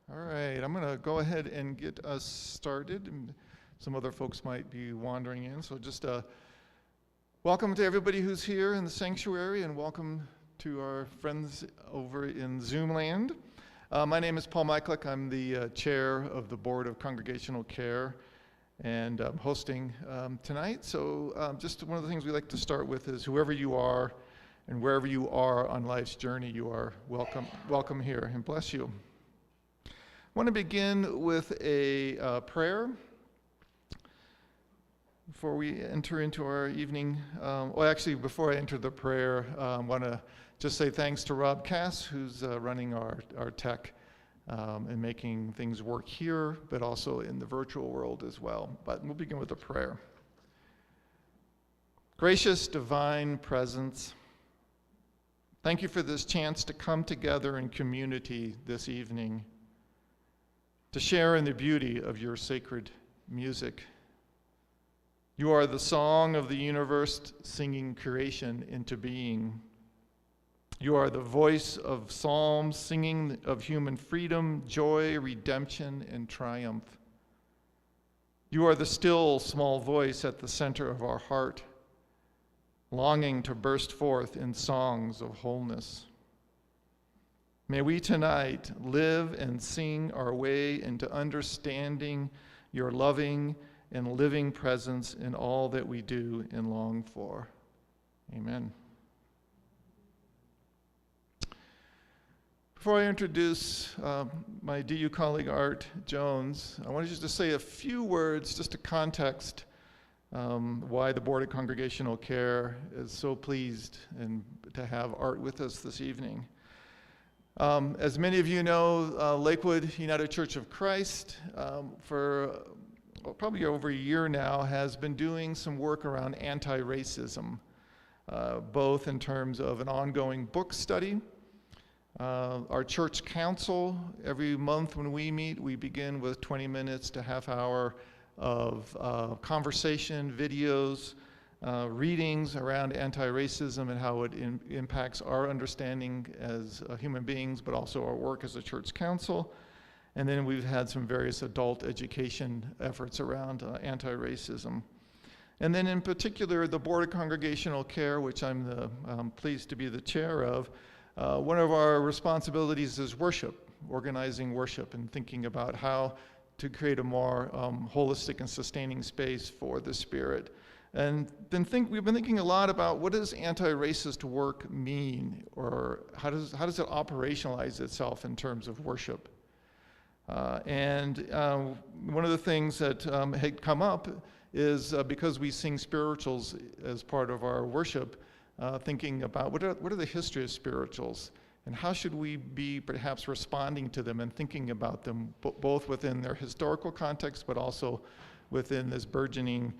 All right, I'm going to go ahead and get us started. And some other folks might be wandering in, so just welcome to everybody who's here in the sanctuary, and welcome to our friends over in Zoom land. My name is Paul Michlik. I'm the chair of the Board of Congregational Care, and I'm hosting tonight. So just one of the things we like to start with is whoever you are and wherever you are on life's journey, you are welcome here, and bless you. I want to begin with a prayer before we enter into our evening. Before I enter the prayer, I want to just say thanks to Rob Cass, who's running our tech and making things work here, but also in the virtual world as well. But we'll begin with a prayer. Gracious divine presence, thank you for this chance to come together in community this evening, to share in the beauty of your sacred music. You are the song of the universe, singing creation into being. You are the voice of psalms, singing of human freedom, joy, redemption, and triumph. You are the still, small voice at the center of our heart, longing to burst forth in songs of wholeness. May we tonight live and sing our way into understanding your loving and living presence in all that we do and long for. Amen. Before I introduce my DU colleague, Art Jones, I wanted just to say a few words just to context why the Board of Congregational Care is so pleased and to have Art with us this evening. As many of you know, Lakewood United Church of Christ, for probably over a year now, has been doing some work around anti-racism, both in terms of an ongoing book study. Our church council, every month when we meet, we begin with 20 minutes to half hour of conversation, videos, readings around anti-racism and how it impacts our understanding as human beings, but also our work as a church council. And then we've had some various adult education efforts around anti-racism. And then in particular, the Board of Congregational Care, which I'm pleased to be the chair of, one of our responsibilities is worship, organizing worship and thinking about how to create a more holistic and sustaining space for the Spirit. And then we've been thinking a lot about what does anti-racist work mean, or how does it operationalize itself in terms of worship? And one of the things that had come up is because we sing spirituals as part of our worship, thinking about what are the history of spirituals, and how should we be perhaps responding to them and thinking about them both within their historical context, but also within this burgeoning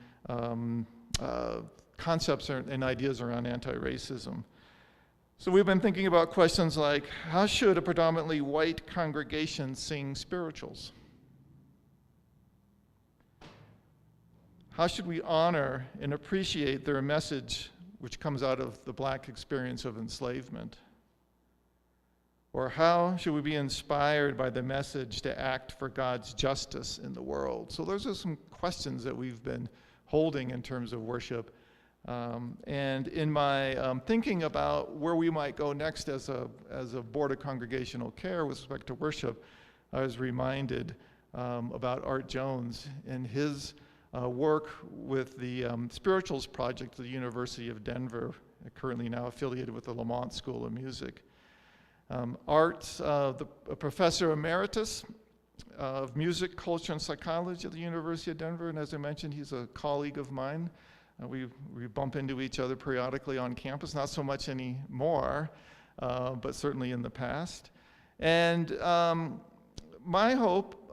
concepts and ideas around anti-racism. So we've been thinking about questions like, how should a predominantly white congregation sing spirituals? How should we honor and appreciate their message which comes out of the Black experience of enslavement? Or how should we be inspired by the message to act for God's justice in the world? So those are some questions that we've been holding in terms of worship. And in my thinking about where we might go next as a Board of Congregational Care with respect to worship, I was reminded about Art Jones and his work with the Spirituals Project at the University of Denver, currently now affiliated with the Lamont School of Music. Art's a professor emeritus of music, culture, and psychology at the University of Denver, and as I mentioned, he's a colleague of mine. We bump into each other periodically on campus, not so much anymore, but certainly in the past. And my hope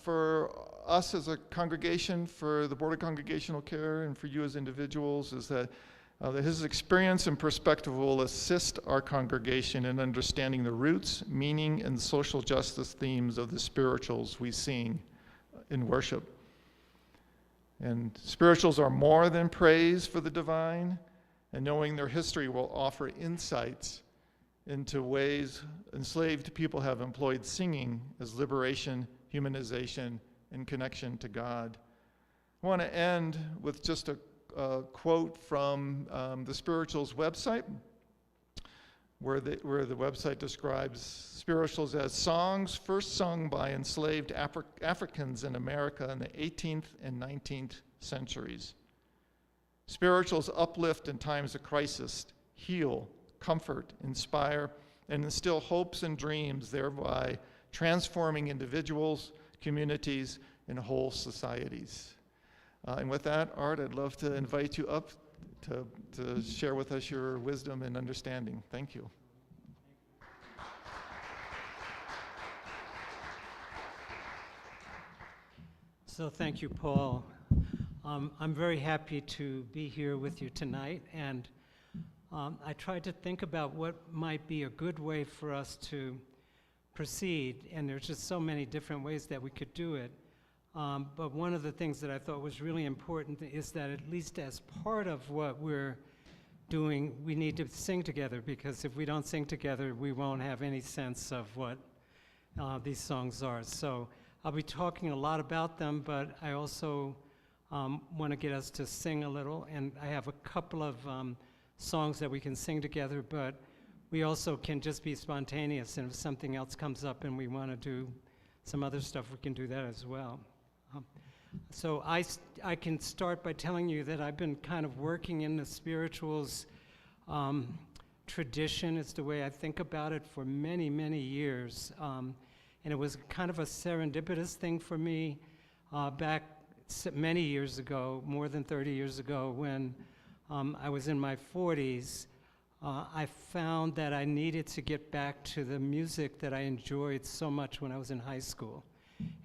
for us as a congregation, for the Board of Congregational Care, and for you as individuals is that his experience and perspective will assist our congregation in understanding the roots, meaning, and social justice themes of the spirituals we sing in worship. And spirituals are more than praise for the divine, and knowing their history will offer insights into ways enslaved people have employed singing as liberation, humanization, and connection to God. I want to end with just a quote from the Spirituals website, where the website describes spirituals as songs first sung by enslaved Africans in America in the 18th and 19th centuries. Spirituals uplift in times of crisis, heal, comfort, inspire, and instill hopes and dreams, thereby transforming individuals, communities, and whole societies. And with that, Art, I'd love to invite you up to share with us your wisdom and understanding. Thank you. So thank you, Paul. I'm very happy to be here with you tonight, and I tried to think about what might be a good way for us to proceed, and there's just so many different ways that we could do it. But one of the things that I thought was really important is that at least as part of what we're doing, we need to sing together, because if we don't sing together, we won't have any sense of what these songs are. So I'll be talking a lot about them, but I also want to get us to sing a little, and I have a couple of songs that we can sing together, but we also can just be spontaneous, and if something else comes up and we want to do some other stuff, we can do that as well. So I can start by telling you that I've been kind of working in the spirituals tradition. It's the way I think about it for many, many years. And it was kind of a serendipitous thing for me back many years ago, more than 30 years ago, when I was in my 40s. I found that I needed to get back to the music that I enjoyed so much when I was in high school.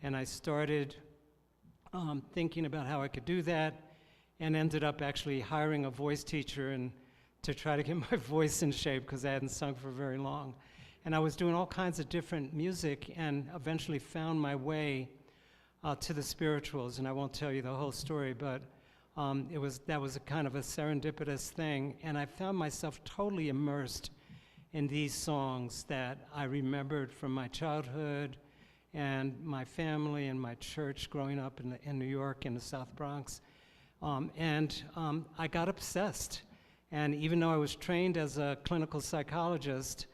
And I started thinking about how I could do that, and ended up actually hiring a voice teacher and to try to get my voice in shape, because I hadn't sung for very long. And I was doing all kinds of different music, and eventually found my way to the spirituals. And I won't tell you the whole story, but that was a kind of a serendipitous thing. And I found myself totally immersed in these songs that I remembered from my childhood and my family and my church growing up in New York in the South Bronx. I got obsessed. And even though I was trained as a clinical psychologist,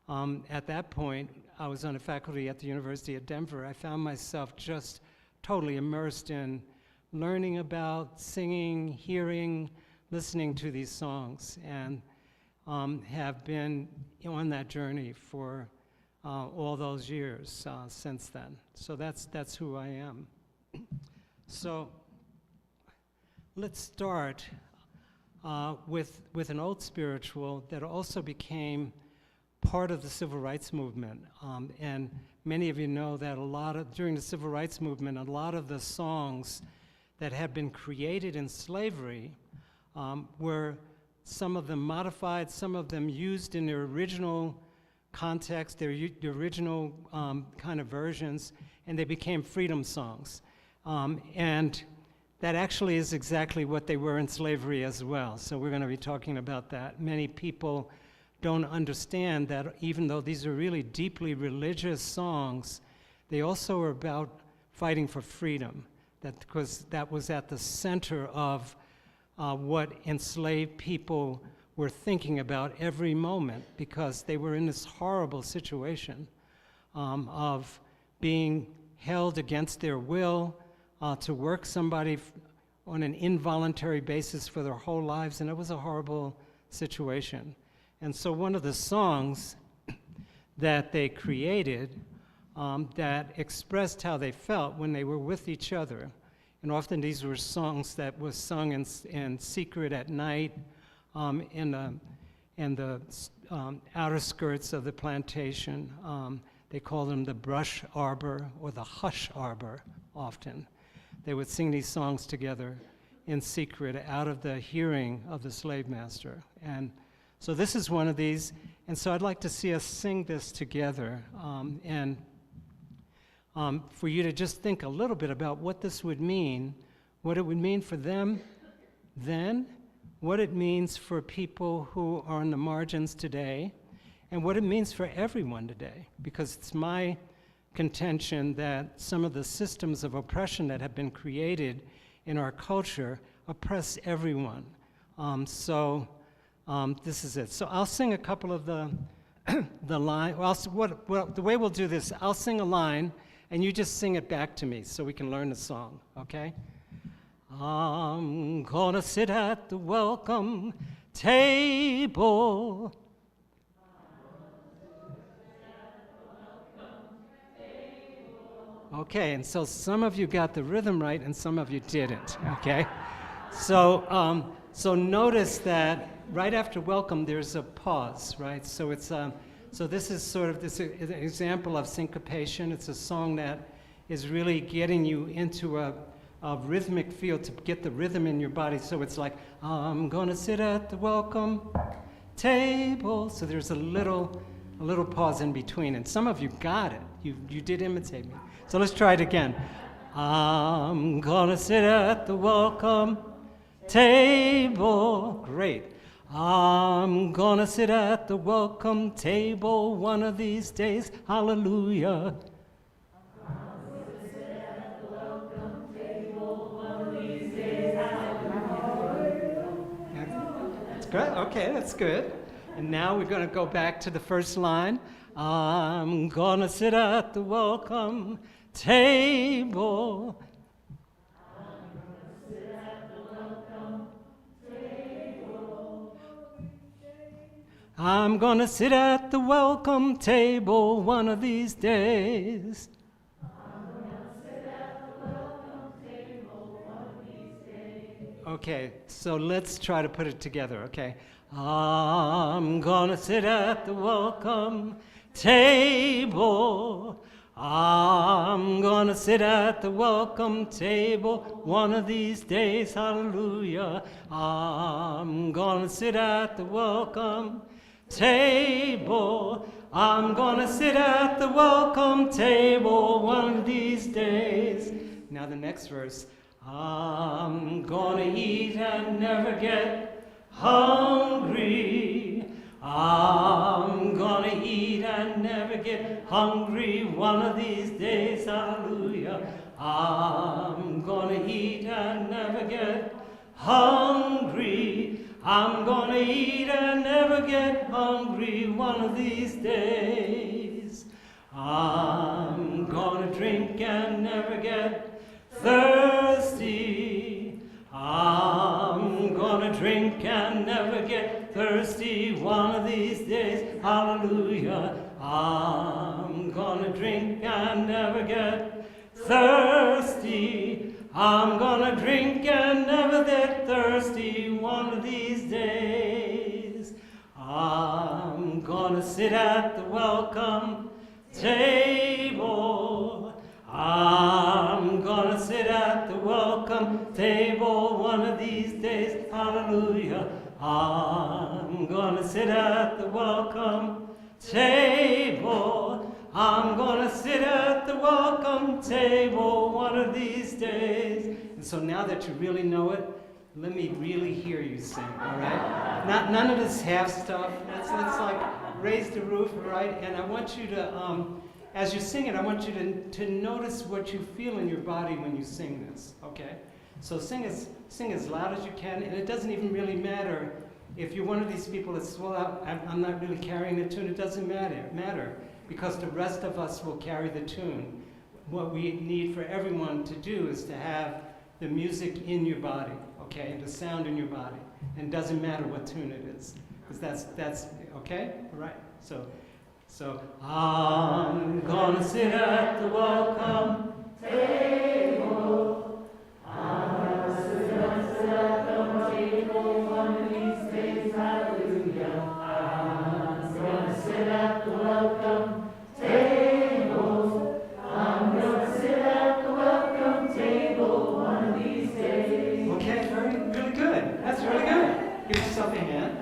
at that point, I was on a faculty at the University of Denver. I found myself just totally immersed in learning about singing, hearing, listening to these songs, and have been on that journey for all those years since then. So that's who I am. So let's start with an old spiritual that also became part of the civil rights movement. And many of you know that during the civil rights movement, a lot of the songs that had been created in slavery were some of them modified, some of them used in their original context, their original kind of versions, and they became freedom songs. And that actually is exactly what they were in slavery as well. So we're going to be talking about that. Many people don't understand that even though these are really deeply religious songs, they also are about fighting for freedom. Because that was at the center of what enslaved people were thinking about every moment, because they were in this horrible situation of being held against their will to work somebody on an involuntary basis for their whole lives, and it was a horrible situation. And so one of the songs that they created that expressed how they felt when they were with each other, and often these were songs that was sung in secret at night in the outer skirts of the plantation. They called them the brush arbor or the hush arbor often. They would sing these songs together in secret out of the hearing of the slave master. And so this is one of these, and so I'd like to see us sing this together, and for you to just think a little bit about what this would mean, what it would mean for them then, what it means for people who are on the margins today, and what it means for everyone today, because it's my contention that some of the systems of oppression that have been created in our culture oppress everyone. This is it. So I'll sing a couple of the line. Well, the way we'll do this, I'll sing a line, and you just sing it back to me so we can learn the song, okay? I'm gonna sit at the welcome table. Okay, and so some of you got the rhythm right and some of you didn't, okay? So notice that right after welcome there's a pause, right? So it's so this is sort of this example of syncopation. It's a song that is really getting you into a rhythmic feel to get the rhythm in your body. So it's like, I'm gonna sit at the welcome table. So there's a little pause in between, and some of you got it. You did imitate me. So let's try it again. I'm gonna sit at the welcome table. Great. I'm gonna sit at the welcome table one of these days. Hallelujah. That's good. Okay, that's good. And now we're going to go back to the first line. I'm gonna sit at the welcome table. I'm gonna sit at the welcome table one of these days. Okay, so let's try to put it together, okay? I'm gonna sit at the welcome table. I'm gonna sit at the welcome table one of these days, hallelujah. I'm gonna sit at the welcome table. I'm gonna sit at the welcome table one of these days. Now the next verse. I'm gonna eat and never get hungry. I'm gonna eat and never get hungry one of these days, hallelujah. I'm gonna eat and never get hungry. I'm gonna eat and never get hungry one of these days. I'm gonna drink and never get thirsty. I'm gonna drink and never get thirsty one of these days, hallelujah. I'm gonna drink and never get thirsty. I'm gonna drink and never get thirsty one of these days. I'm gonna sit at the welcome table. I'm gonna sit at the welcome table one of these days, hallelujah. I'm gonna sit at the welcome table. I'm gonna sit at the welcome table one of these days. And so now that you really know it, let me really hear you sing, all right? None of this half stuff. Let's like raise the roof, all right? And I want you to, as you sing it, I want you to notice what you feel in your body when you sing this, okay? So sing as loud as you can, and it doesn't even really matter if you're one of these people that's, well, I'm not really carrying the tune. It doesn't matter, because the rest of us will carry the tune. What we need for everyone to do is to have the music in your body, okay? The sound in your body, and it doesn't matter what tune it is, because that's okay? All right, so I'm gonna sit at the welcome table. I'm gonna sit at the table one of these days, hallelujah. I'm gonna sit at the welcome table. I'm gonna sit at the welcome table one of these days. Okay, really good. That's really good. Give yourself a hand.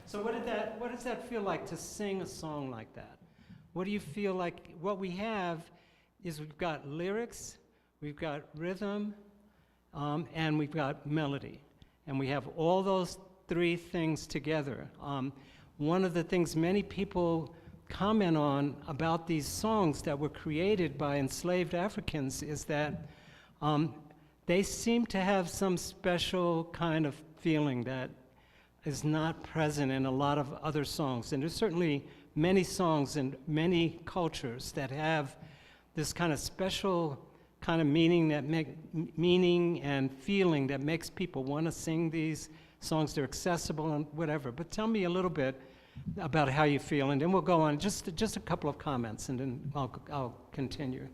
So what does that feel like to sing a song like that? What do you feel like? What we have is we've got lyrics, we've got rhythm, and we've got melody. And we have all those three things together. One of the things many people comment on about these songs that were created by enslaved Africans is that they seem to have some special kind of feeling that is not present in a lot of other songs. And there's certainly many songs in many cultures that have this kind of special kind of meaning and feeling that makes people want to sing these songs. They're accessible and whatever. But tell me a little bit about how you feel, and then we'll go on. Just a couple of comments, and then I'll continue.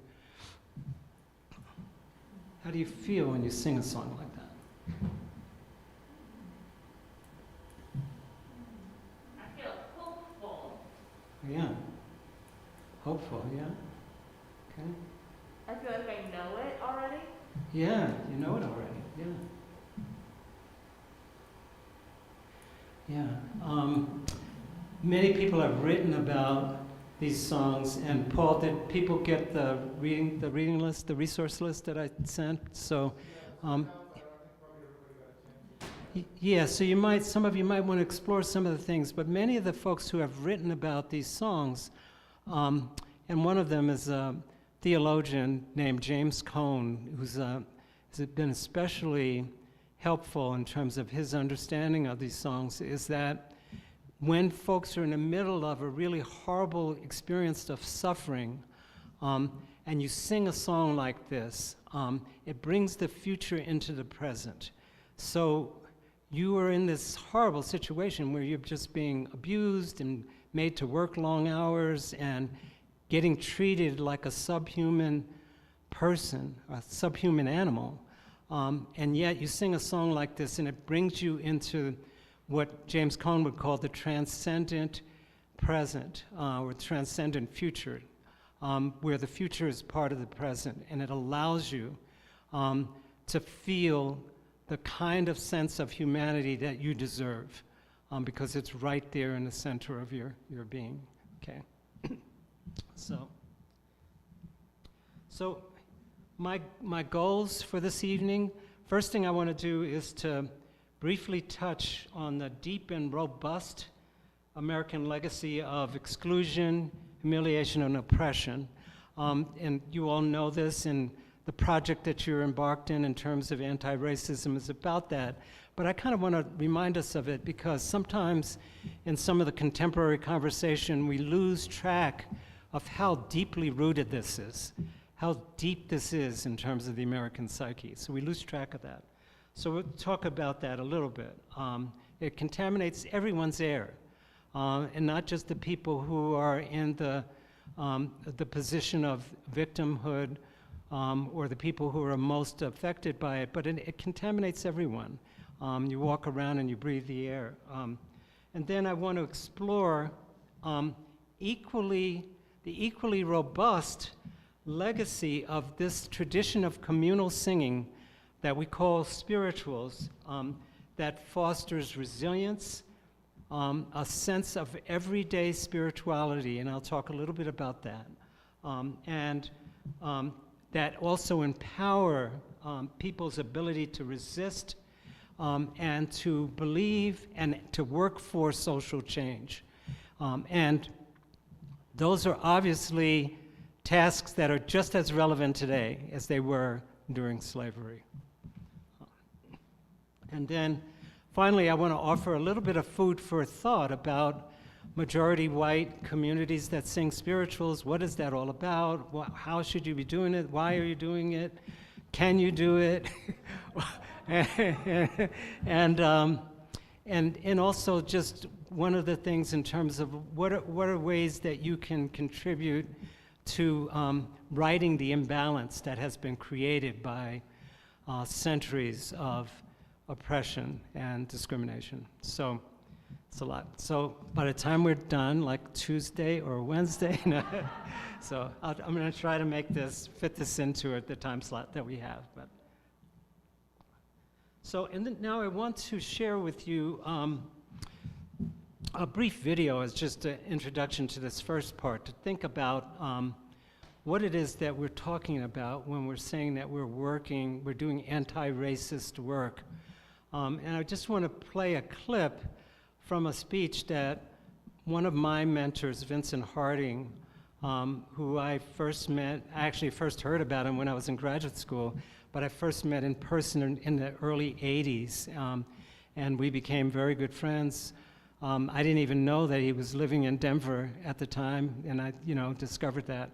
How do you feel when you sing a song like that? I feel hopeful. Yeah. Hopeful, yeah. Okay. I feel like I know it already. Yeah, you know it already, yeah. Yeah. Many people have written about these songs, and Paul, did people get the reading list, the resource list that I sent? So, yeah, so some of you might want to explore some of the things, but many of the folks who have written about these songs, and one of them is a theologian named James Cone, who's been especially helpful in terms of his understanding of these songs, is that when folks are in the middle of a really horrible experience of suffering, and you sing a song like this, it brings the future into the present. So you are in this horrible situation where you're just being abused and made to work long hours and getting treated like a subhuman person, a subhuman animal, and yet you sing a song like this and it brings you into what James Cone would call the transcendent present, or transcendent future, where the future is part of the present, and it allows you to feel the kind of sense of humanity that you deserve, because it's right there in the center of your being, okay? So my goals for this evening, first thing I want to do is to briefly touch on the deep and robust American legacy of exclusion, humiliation, and oppression. And you all know this, and the project that you're embarked in terms of anti-racism is about that. But I kind of want to remind us of it because sometimes in some of the contemporary conversation, we lose track of how deeply rooted this is, how deep this is in terms of the American psyche. So we lose track of that. So we'll talk about that a little bit. It contaminates everyone's air, and not just the people who are in the position of victimhood, or the people who are most affected by it, but it contaminates everyone. You walk around and you breathe the air. And then I want to explore the equally robust legacy of this tradition of communal singing that we call spirituals, that fosters resilience, a sense of everyday spirituality, and I'll talk a little bit about that, and that also empower people's ability to resist and to believe and to work for social change. And those are obviously tasks that are just as relevant today as they were during slavery. And then finally, I want to offer a little bit of food for thought about majority white communities that sing spirituals. What is that all about? How should you be doing it? Why are you doing it? Can you do it? And also just one of the things in terms of what are ways that you can contribute to righting the imbalance that has been created by centuries of oppression and discrimination. So it's a lot. So by the time we're done, like Tuesday or Wednesday, so I'm going to try to fit this into it, the time slot that we have. But so, and then now I want to share with you a brief video as just an introduction to this first part, to think about what it is that we're talking about when we're saying that we're doing anti-racist work. And I just want to play a clip from a speech that one of my mentors, Vincent Harding, who I actually first heard about him when I was in graduate school, but I first met in person in the early 80s, and we became very good friends. I didn't even know that he was living in Denver at the time, and I, discovered that.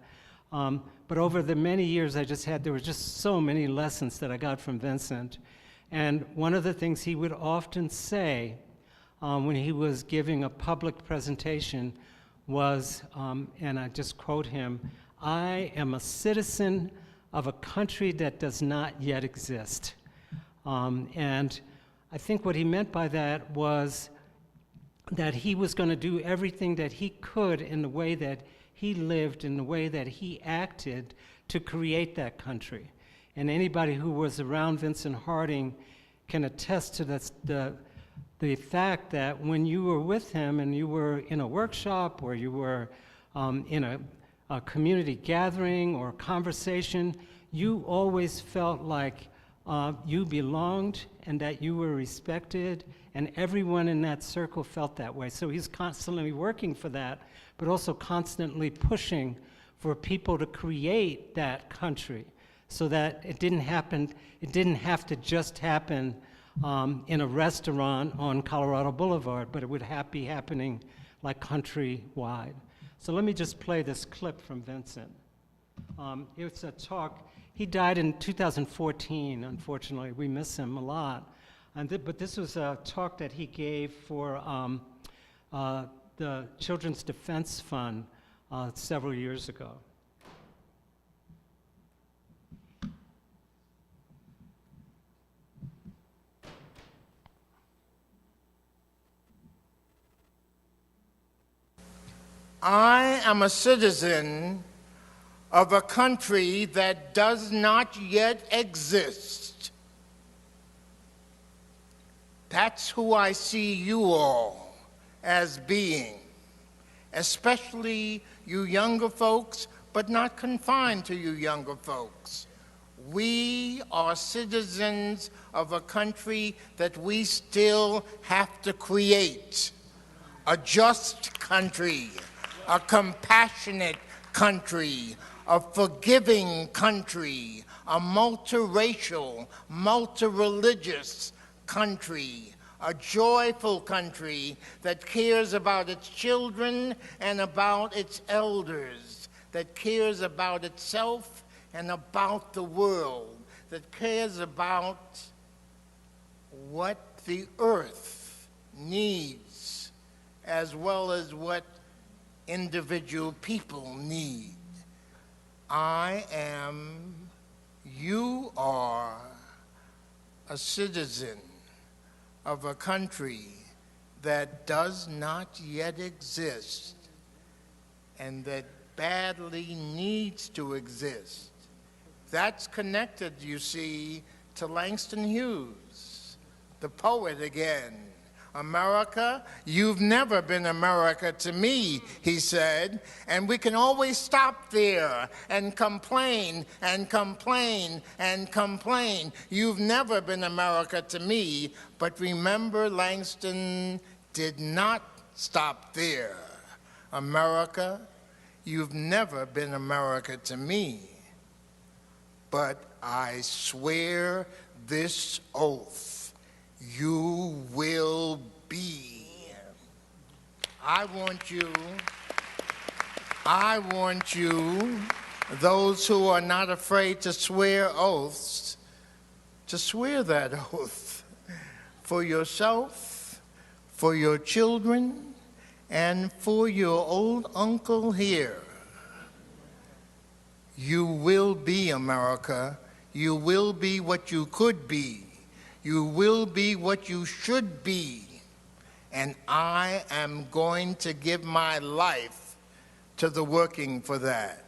But over the many years there were just so many lessons that I got from Vincent. And one of the things he would often say when he was giving a public presentation was, and I just quote him, "I am a citizen of a country that does not yet exist." And I think what he meant by that was that he was going to do everything that he could in the way that he lived, in the way that he acted, to create that country. And anybody who was around Vincent Harding can attest to the fact that when you were with him and you were in a workshop or you were in a community gathering or conversation, you always felt like you belonged and that you were respected, and everyone in that circle felt that way. So he's constantly working for that, but also constantly pushing for people to create that country so that it didn't have to just happen in a restaurant on Colorado Boulevard, but it would be happening like countrywide. So let me just play this clip from Vincent. It's a talk. He died in 2014, unfortunately. We miss him a lot. But this was a talk that he gave for the Children's Defense Fund several years ago. I am a citizen of a country that does not yet exist. That's who I see you all as being, especially you younger folks, but not confined to you younger folks. We are citizens of a country that we still have to create, a just country, a compassionate country, a forgiving country, a multiracial, multireligious country, a joyful country that cares about its children and about its elders, that cares about itself and about the world, that cares about what the earth needs as well as what individual people need. You are a citizen of a country that does not yet exist and that badly needs to exist. That's connected, you see, to Langston Hughes, the poet again. America, you've never been America to me, he said, and we can always stop there and complain and complain and complain. You've never been America to me, but remember, Langston did not stop there. America, you've never been America to me, but I swear this oath, you will be. I want you, those who are not afraid to swear oaths, to swear that oath for yourself, for your children, and for your old uncle here. You will be America. You will be what you could be. You will be what you should be, and I am going to give my life to the working for that.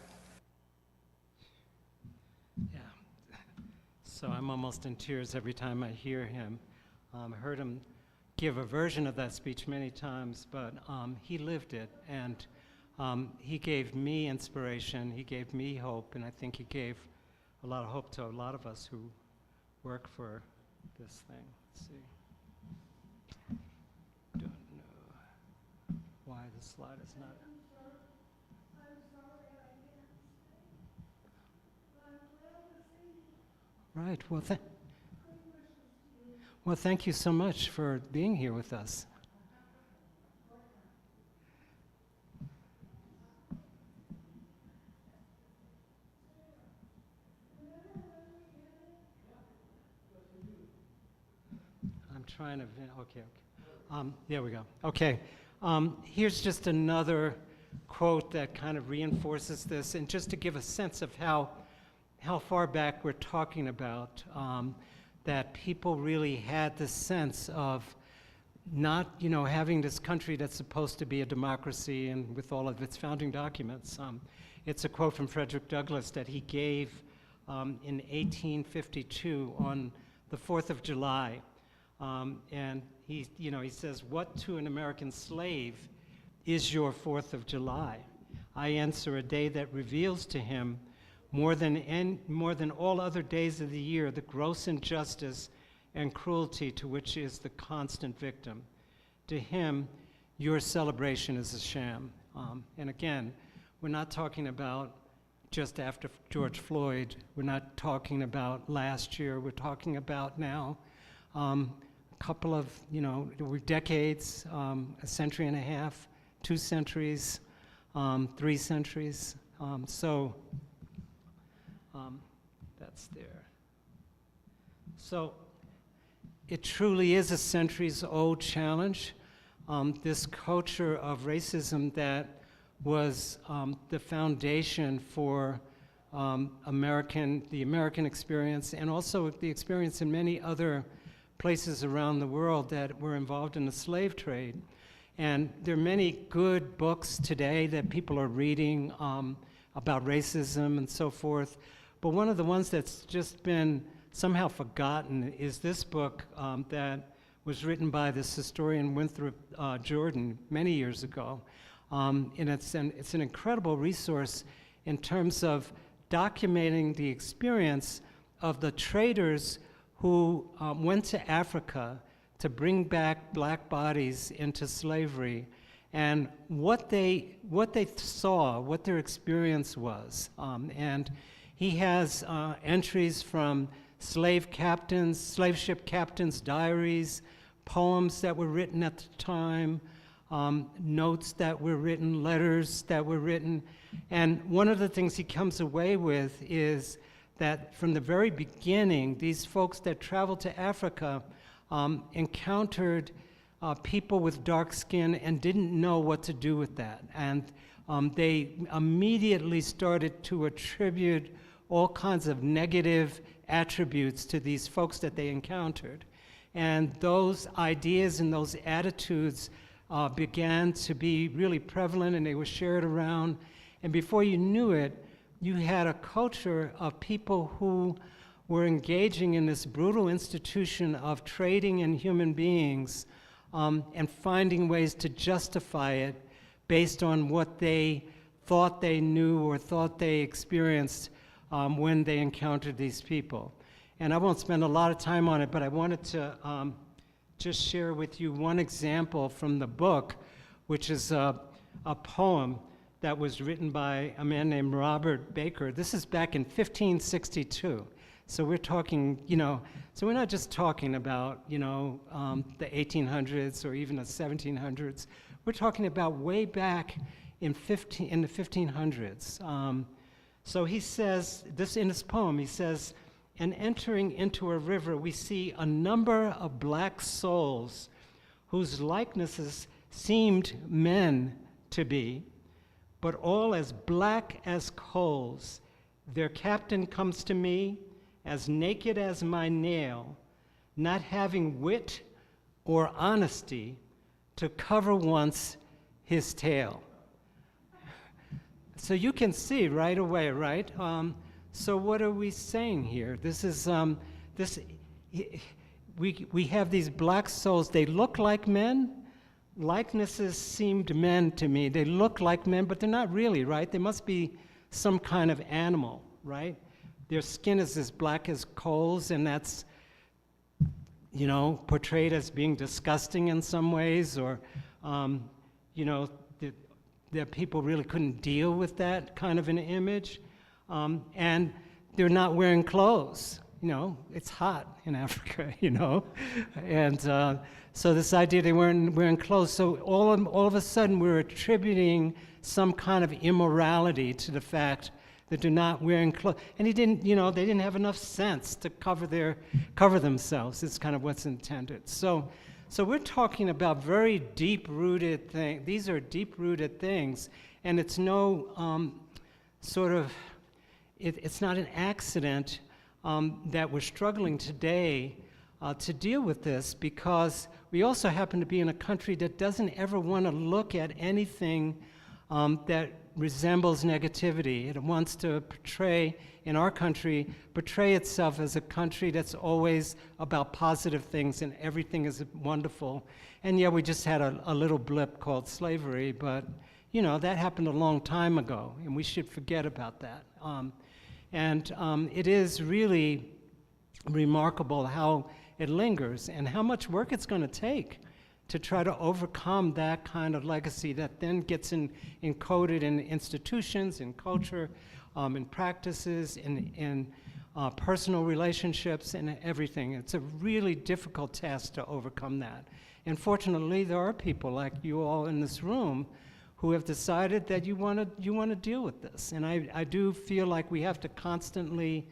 Yeah, so I'm almost in tears every time I hear him. I heard him give a version of that speech many times, but he lived it, and he gave me inspiration, he gave me hope, and I think he gave a lot of hope to a lot of us who work for this thing. Let's see. slide is not. Right. Well, thank you so much for being here with us. I'm trying to. Okay. There we go. Okay. Here's just another quote that kind of reinforces this, and just to give a sense of how far back we're talking about, that people really had this sense of not, having this country that's supposed to be a democracy and with all of its founding documents. It's a quote from Frederick Douglass that he gave in 1852 on the 4th of July. And he says, "What to an American slave is your 4th of July? I answer, a day that reveals to him more than all other days of the year, the gross injustice and cruelty to which he is the constant victim. To him, your celebration is a sham." And again, we're not talking about just after George Floyd. We're not talking about last year. We're talking about now a couple of, decades, a century and a half, 2 centuries, 3 centuries. That's there. So it truly is a centuries-old challenge. This culture of racism that was the foundation for the American experience, and also the experience in many other places around the world that were involved in the slave trade. And there are many good books today that people are reading about racism and so forth. But one of the ones that's just been somehow forgotten is this book that was written by this historian Winthrop Jordan many years ago. And it's an incredible resource in terms of documenting the experience of the traders who went to Africa to bring back black bodies into slavery, and what they saw, what their experience was. And he has entries from slave ship captains' diaries, poems that were written at the time, notes that were written, letters that were written. And one of the things he comes away with is that from the very beginning, these folks that traveled to Africa encountered people with dark skin and didn't know what to do with that. And they immediately started to attribute all kinds of negative attributes to these folks that they encountered. And those ideas and those attitudes began to be really prevalent, and they were shared around. And before you knew it, you had a culture of people who were engaging in this brutal institution of trading in human beings and finding ways to justify it based on what they thought they knew or thought they experienced when they encountered these people. And I won't spend a lot of time on it, but I wanted to just share with you one example from the book, which is a poem that was written by a man named Robert Baker. This is back in 1562. So we're talking, so we're not just talking about, the 1800s or even the 1700s. We're talking about way back in the 1500s. So he says, this in his poem, he says, "And entering into a river, we see a number of black souls whose likenesses seemed men to be, but all as black as coals. Their captain comes to me, as naked as my nail, not having wit or honesty to cover once his tail." So you can see right away, right? So what are we saying here? This is, we have these black souls. They look like men. Likenesses seemed men to me. They look like men, but they're not really, right? They must be some kind of animal, right? Their skin is as black as coals, and that's, portrayed as being disgusting in some ways, or, that people really couldn't deal with that kind of an image. And they're not wearing clothes. You know, it's hot in Africa, you know. And so this idea they weren't wearing clothes. So all of a sudden we're attributing some kind of immorality to the fact that they're not wearing clothes. And they didn't have enough sense to cover themselves. It's kind of what's intended. So we're talking about very deep-rooted things. These are deep-rooted things, and it's no it's not an accident that we're struggling today to deal with this, because we also happen to be in a country that doesn't ever want to look at anything that resembles negativity. It wants to portray itself as a country that's always about positive things and everything is wonderful. And yeah, we just had a little blip called slavery, but you know, that happened a long time ago, and we should forget about that. It is really remarkable how it lingers and how much work it's going to take to try to overcome that kind of legacy that then gets encoded in institutions, in culture, in practices, in personal relationships, and everything. It's a really difficult task to overcome that. And fortunately, there are people like you all in this room who have decided that you want to deal with this. And I do feel like we have to constantly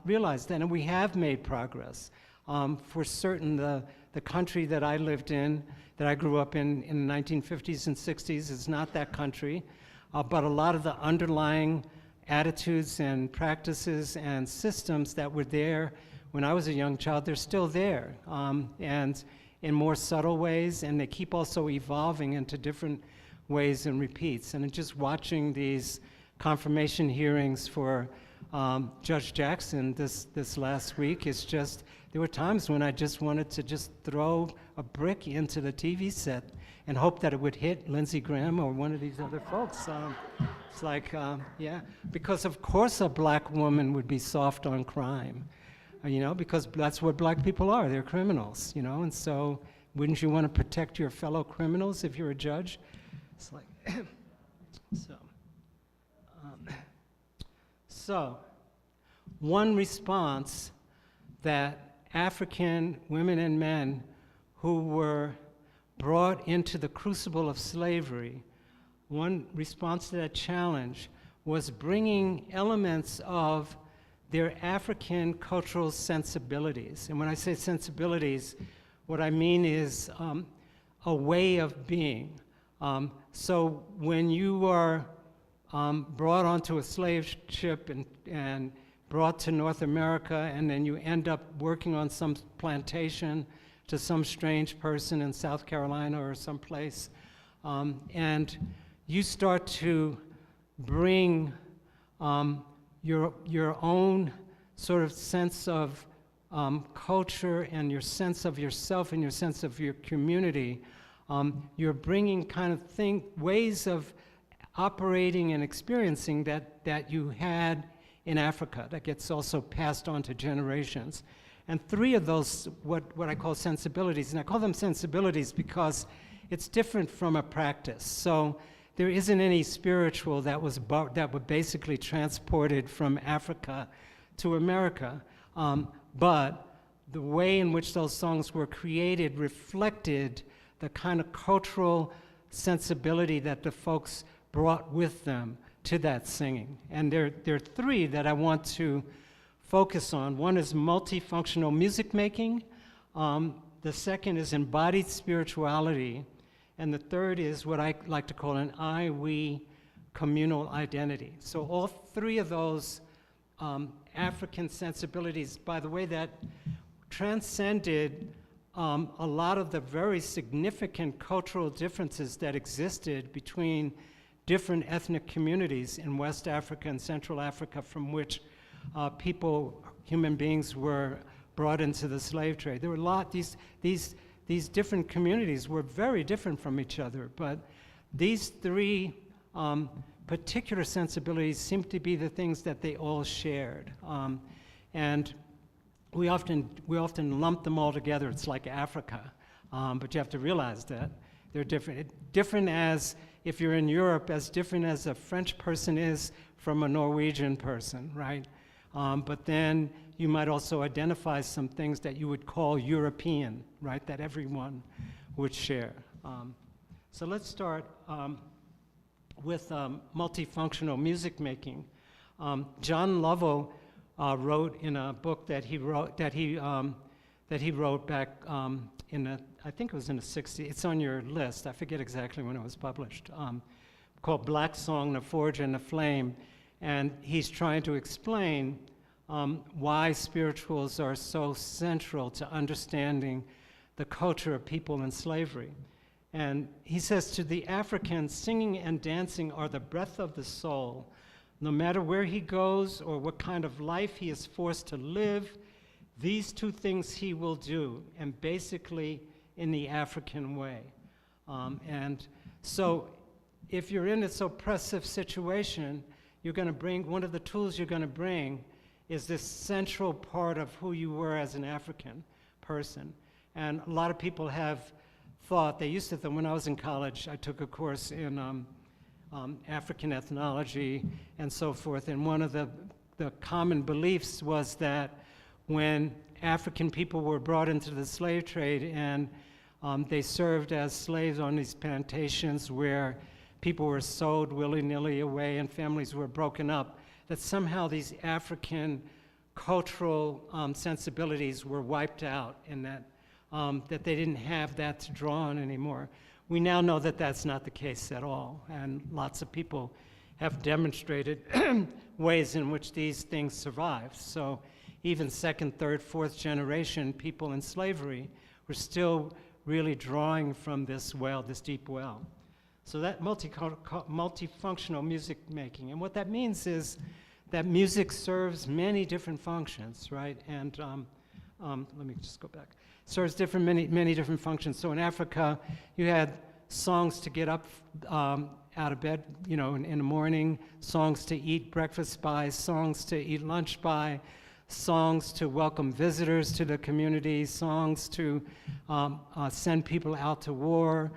realize that, and we have made progress. For certain, the country that I lived in, that I grew up in the 1950s and 60s, is not that country, but a lot of the underlying attitudes and practices and systems that were there when I was a young child, they're still there, and in more subtle ways, and they keep also evolving into different ways and repeats. And just watching these confirmation hearings for Judge Jackson this last week, is just, there were times when I just wanted to just throw a brick into the TV set and hope that it would hit Lindsey Graham or one of these other folks. It's like, yeah, because of course a black woman would be soft on crime, you know, because that's what black people are, they're criminals, you know, and so wouldn't you want to protect your fellow criminals if you're a judge? It's like, so one response that African women and men who were brought into the crucible of slavery, one response to that challenge was bringing elements of their African cultural sensibilities. And when I say sensibilities, what I mean is a way of being. So when you are brought onto a slave ship and brought to North America, and then you end up working on some plantation to some strange person in South Carolina or someplace, and you start to bring your own sort of sense of culture and your sense of yourself and your sense of your community. You're bringing kind of ways of operating and experiencing that you had in Africa that gets also passed on to generations. And three of those, what I call sensibilities, and I call them sensibilities because it's different from a practice. So there isn't any spiritual that were basically transported from Africa to America, but the way in which those songs were created reflected the kind of cultural sensibility that the folks brought with them to that singing. And there are three that I want to focus on. One is multifunctional music making. The second is embodied spirituality. And the third is what I like to call an I-we communal identity. So all three of those African sensibilities, by the way, that transcended a lot of the very significant cultural differences that existed between different ethnic communities in West Africa and Central Africa from which human beings were brought into the slave trade. There were a lot, these different communities were very different from each other, but these three particular sensibilities seem to be the things that they all shared. And we often lump them all together. It's like Africa, but you have to realize that They're different. Different as, if you're in Europe, as different as a French person is from a Norwegian person, right? But then you might also identify some things that you would call European, right, that everyone would share. So let's start with multifunctional music making. John Lovell wrote in a book that he wrote back in the, I think it was in the 60s. It's on your list. I forget exactly when it was published. Called Black Song, The Forge and the Flame, and he's trying to explain why spirituals are so central to understanding the culture of people in slavery. And he says, to the African, singing and dancing are the breath of the soul. No matter where he goes or what kind of life he is forced to live, these two things he will do, and basically in the African way. And so if you're in this oppressive situation, you're going to bring, one of the tools you're going to bring is this central part of who you were as an African person. And a lot of people have thought, they used to think, when I was in college, I took a course in African ethnology and so forth, and one of the common beliefs was that when African people were brought into the slave trade and they served as slaves on these plantations where people were sold willy-nilly away and families were broken up, that somehow these African cultural sensibilities were wiped out, and that they didn't have that to draw on anymore. We now know that that's not the case at all, and lots of people have demonstrated ways in which these things survive. So even second, third, fourth generation people in slavery were still really drawing from this well, this deep well. So that multifunctional music making, and what that means is that music serves many different functions, right? And let me just go back. Serves many different functions. So in Africa, you had songs to get up out of bed, you know, in the morning, songs to eat breakfast by, songs to eat lunch by, songs to welcome visitors to the community, songs to send people out to war,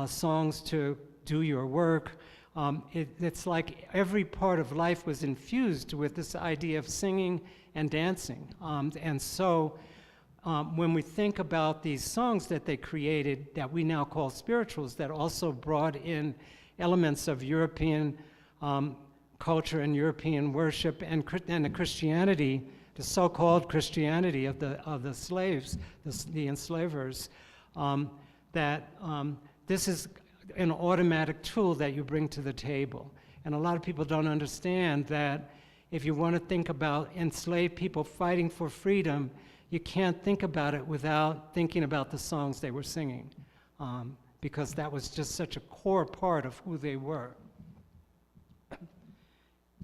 songs to do your work. It's like every part of life was infused with this idea of singing and dancing. And so when we think about these songs that they created that we now call spirituals, that also brought in elements of European culture and European worship and the Christianity, the so-called Christianity of the slaves, the enslavers, that this is an automatic tool that you bring to the table. And a lot of people don't understand that if you want to think about enslaved people fighting for freedom, you can't think about it without thinking about the songs they were singing, because that was just such a core part of who they were.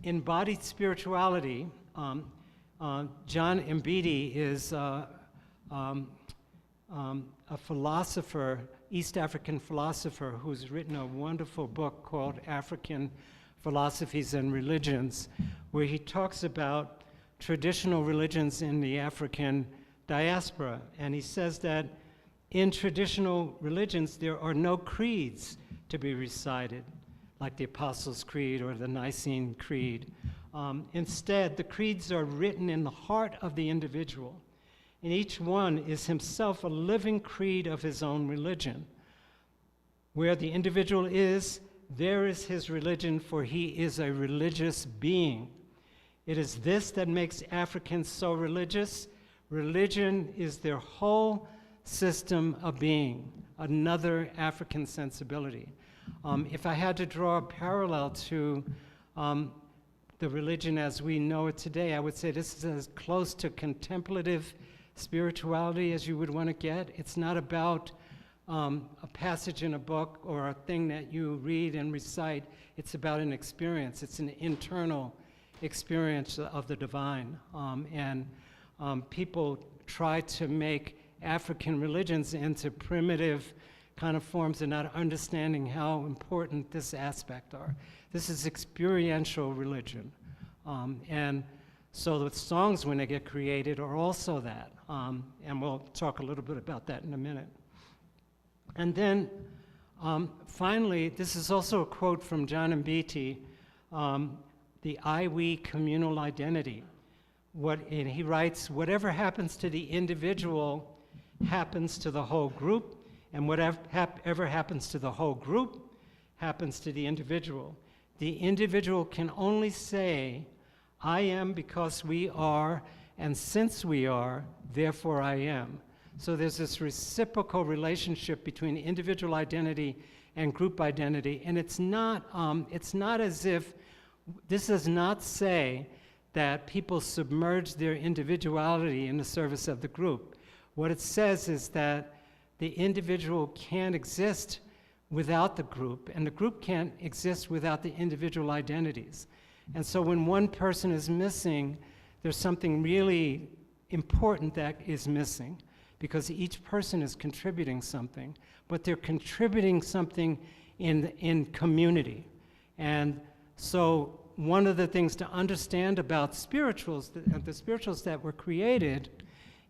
Embodied spirituality, John Mbidi is a philosopher, East African philosopher, who's written a wonderful book called African Philosophies and Religions, where he talks about traditional religions in the African diaspora. And he says that in traditional religions, there are no creeds to be recited, like the Apostles' Creed or the Nicene Creed. Instead, the creeds are written in the heart of the individual, and each one is himself a living creed of his own religion. Where the individual is, there is his religion, for he is a religious being. It is this that makes Africans so religious. Religion is their whole system of being, another African sensibility. If I had to draw a parallel to the religion as we know it today, I would say this is as close to contemplative spirituality as you would want to get. It's not about a passage in a book or a thing that you read and recite. It's about an experience. It's an internal experience of the divine. People try to make African religions into primitive kind of forms and not understanding how important this aspect are. This is experiential religion. And so the songs, when they get created, are also that. And we'll talk a little bit about that in a minute. And then Finally, this is also a quote from John Mbiti, the I-we communal identity. And he writes, whatever happens to the individual happens to the whole group, and whatever happens to the whole group happens to the individual. The individual can only say, I am because we are, and since we are, therefore I am. So there's this reciprocal relationship between individual identity and group identity, and it's not as if, this does not say that people submerge their individuality in the service of the group. What it says is that the individual can't exist without the group, and the group can't exist without the individual identities. And so when one person is missing, there's something really important that is missing, because each person is contributing something, but they're contributing something in community. And so one of the things to understand about spirituals, the spirituals that were created,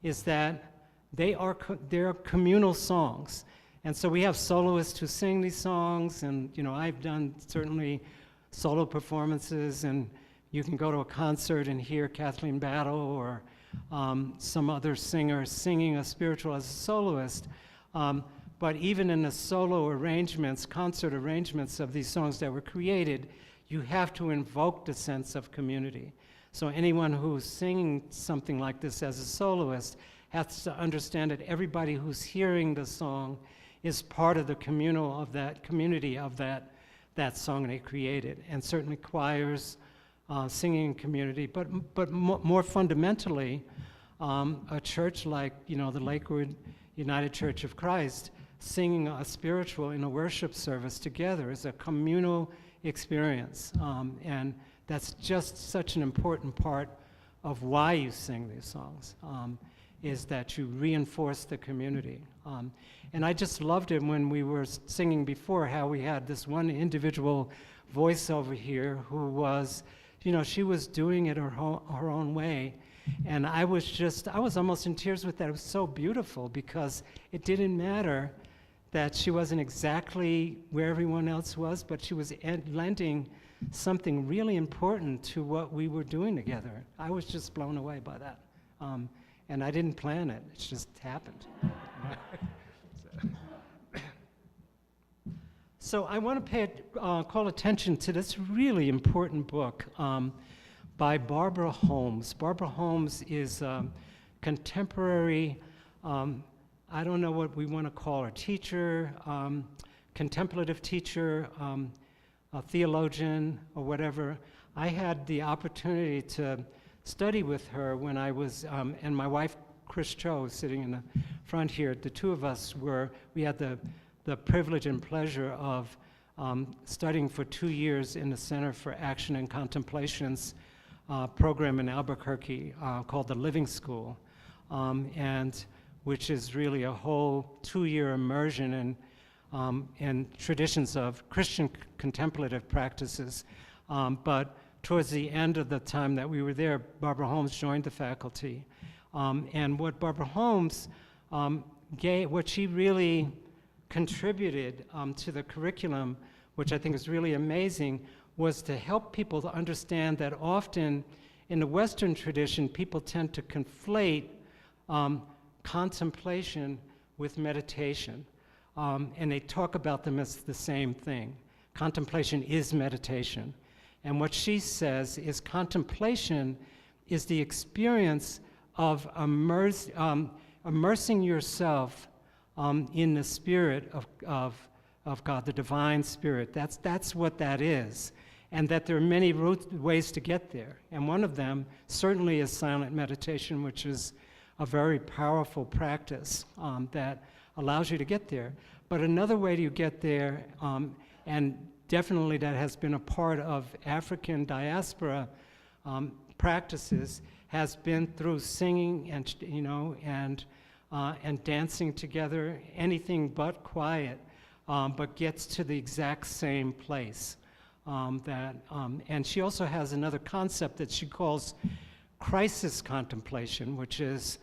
is that they're communal songs. And so we have soloists who sing these songs, and I've done certainly solo performances, and you can go to a concert and hear Kathleen Battle or some other singer singing a spiritual as a soloist. But even in the solo arrangements, concert arrangements of these songs that were created, you have to invoke the sense of community. So anyone who's singing something like this as a soloist has to understand that everybody who's hearing the song is part of the community of that song they created. And certainly choirs, singing in community, but more fundamentally, a church like the Lakewood United Church of Christ, singing a spiritual in a worship service together is a communal experience. And that's just such an important part of why you sing these songs, is that you reinforce the community. And I just loved it when we were singing before, how we had this one individual voice over here who was, she was doing it her own way. And I was almost in tears with that. It was so beautiful, because it didn't matter that she wasn't exactly where everyone else was, but she was lending something really important to what we were doing together. I was just blown away by that. And I didn't plan it, it just happened. So I want to call attention to this really important book by Barbara Holmes. Barbara Holmes is a contemporary, I don't know what we want to call her, teacher, contemplative teacher, a theologian, or whatever. I had the opportunity to study with her when I was, and my wife, Chris Cho, sitting in the front here. The two of us we had the privilege and pleasure of studying for 2 years in the Center for Action and Contemplation's program in Albuquerque called the Living School, and which is really a whole 2-year immersion in traditions of Christian contemplative practices. But towards the end of the time that we were there, Barbara Holmes joined the faculty. And what Barbara Holmes what she really contributed to the curriculum, which I think is really amazing, was to help people to understand that often in the Western tradition, people tend to conflate contemplation with meditation. And they talk about them as the same thing. Contemplation is meditation. And what she says is contemplation is the experience of immersing yourself in the Spirit of God, the divine Spirit. That's what that is. And that there are many ways to get there. And one of them certainly is silent meditation, which is a very powerful practice that allows you to get there. But another way to get there, and definitely that has been a part of African diaspora practices, has been through singing and dancing together, anything but quiet, but gets to the exact same place. And she also has another concept that she calls crisis contemplation, which is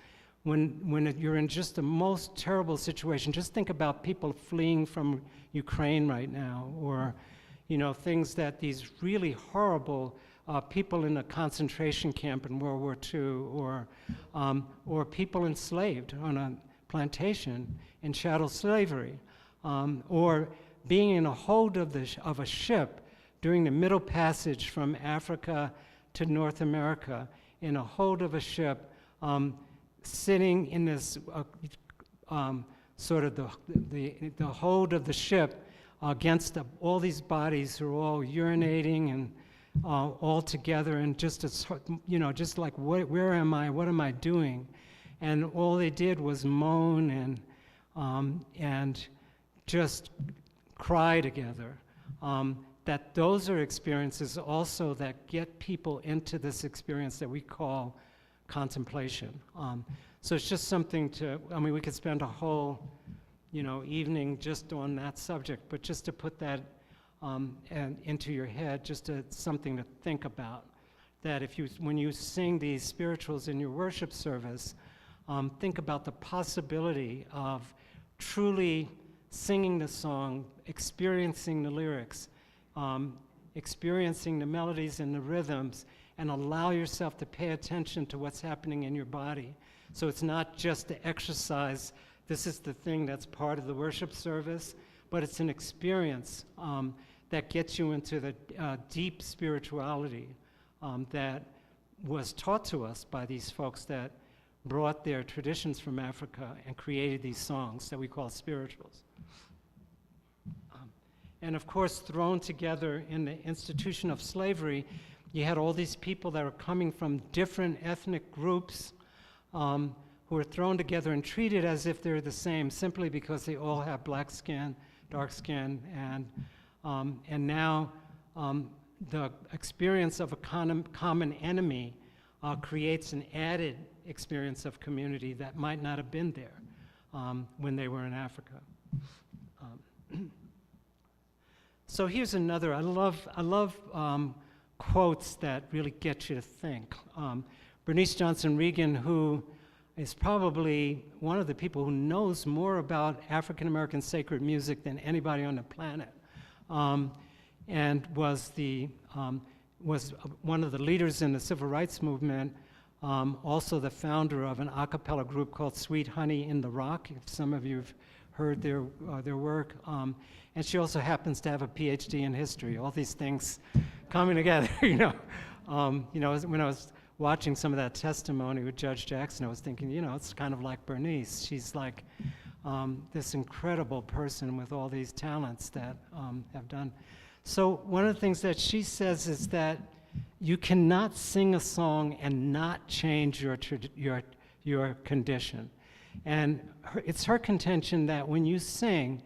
when you're in just the most terrible situation. Just think about people fleeing from Ukraine right now, or things that these really horrible people in a concentration camp in World War II, or people enslaved on a plantation in chattel slavery, or being in a hold of a ship during the Middle Passage from Africa to North America, in a hold of a ship, sitting in this sort of the hold of the ship against all these bodies who are all urinating and all together, and just like, where am I? What am I doing? And all they did was moan and just cry together. That those are experiences also that get people into this experience that we call contemplation. So it's just something we could spend a whole evening just on that subject, but just to put that into your head, just something to think about. That when you sing these spirituals in your worship service, think about the possibility of truly singing the song, experiencing the lyrics, experiencing the melodies and the rhythms, and allow yourself to pay attention to what's happening in your body. So it's not just the exercise. This is the thing that's part of the worship service, but it's an experience that gets you into the deep spirituality that was taught to us by these folks that brought their traditions from Africa and created these songs that we call spirituals. And of course, thrown together in the institution of slavery, you had all these people that were coming from different ethnic groups who were thrown together and treated as if they're the same, simply because they all have black skin, dark skin, and now the experience of a common enemy creates an added experience of community that might not have been there when they were in Africa. So here's another. I love quotes that really get you to think. Bernice Johnson Regan, who is probably one of the people who knows more about African American sacred music than anybody on the planet, and was one of the leaders in the civil rights movement, also the founder of an a cappella group called Sweet Honey in the Rock, if some of you have heard their work. And she also happens to have a PhD in history. All these things coming together, when I was watching some of that testimony with Judge Jackson, I was thinking, it's kind of like Bernice. She's like this incredible person with all these talents that have done. So one of the things that she says is that you cannot sing a song and not change your condition. And it's her contention that when you sing,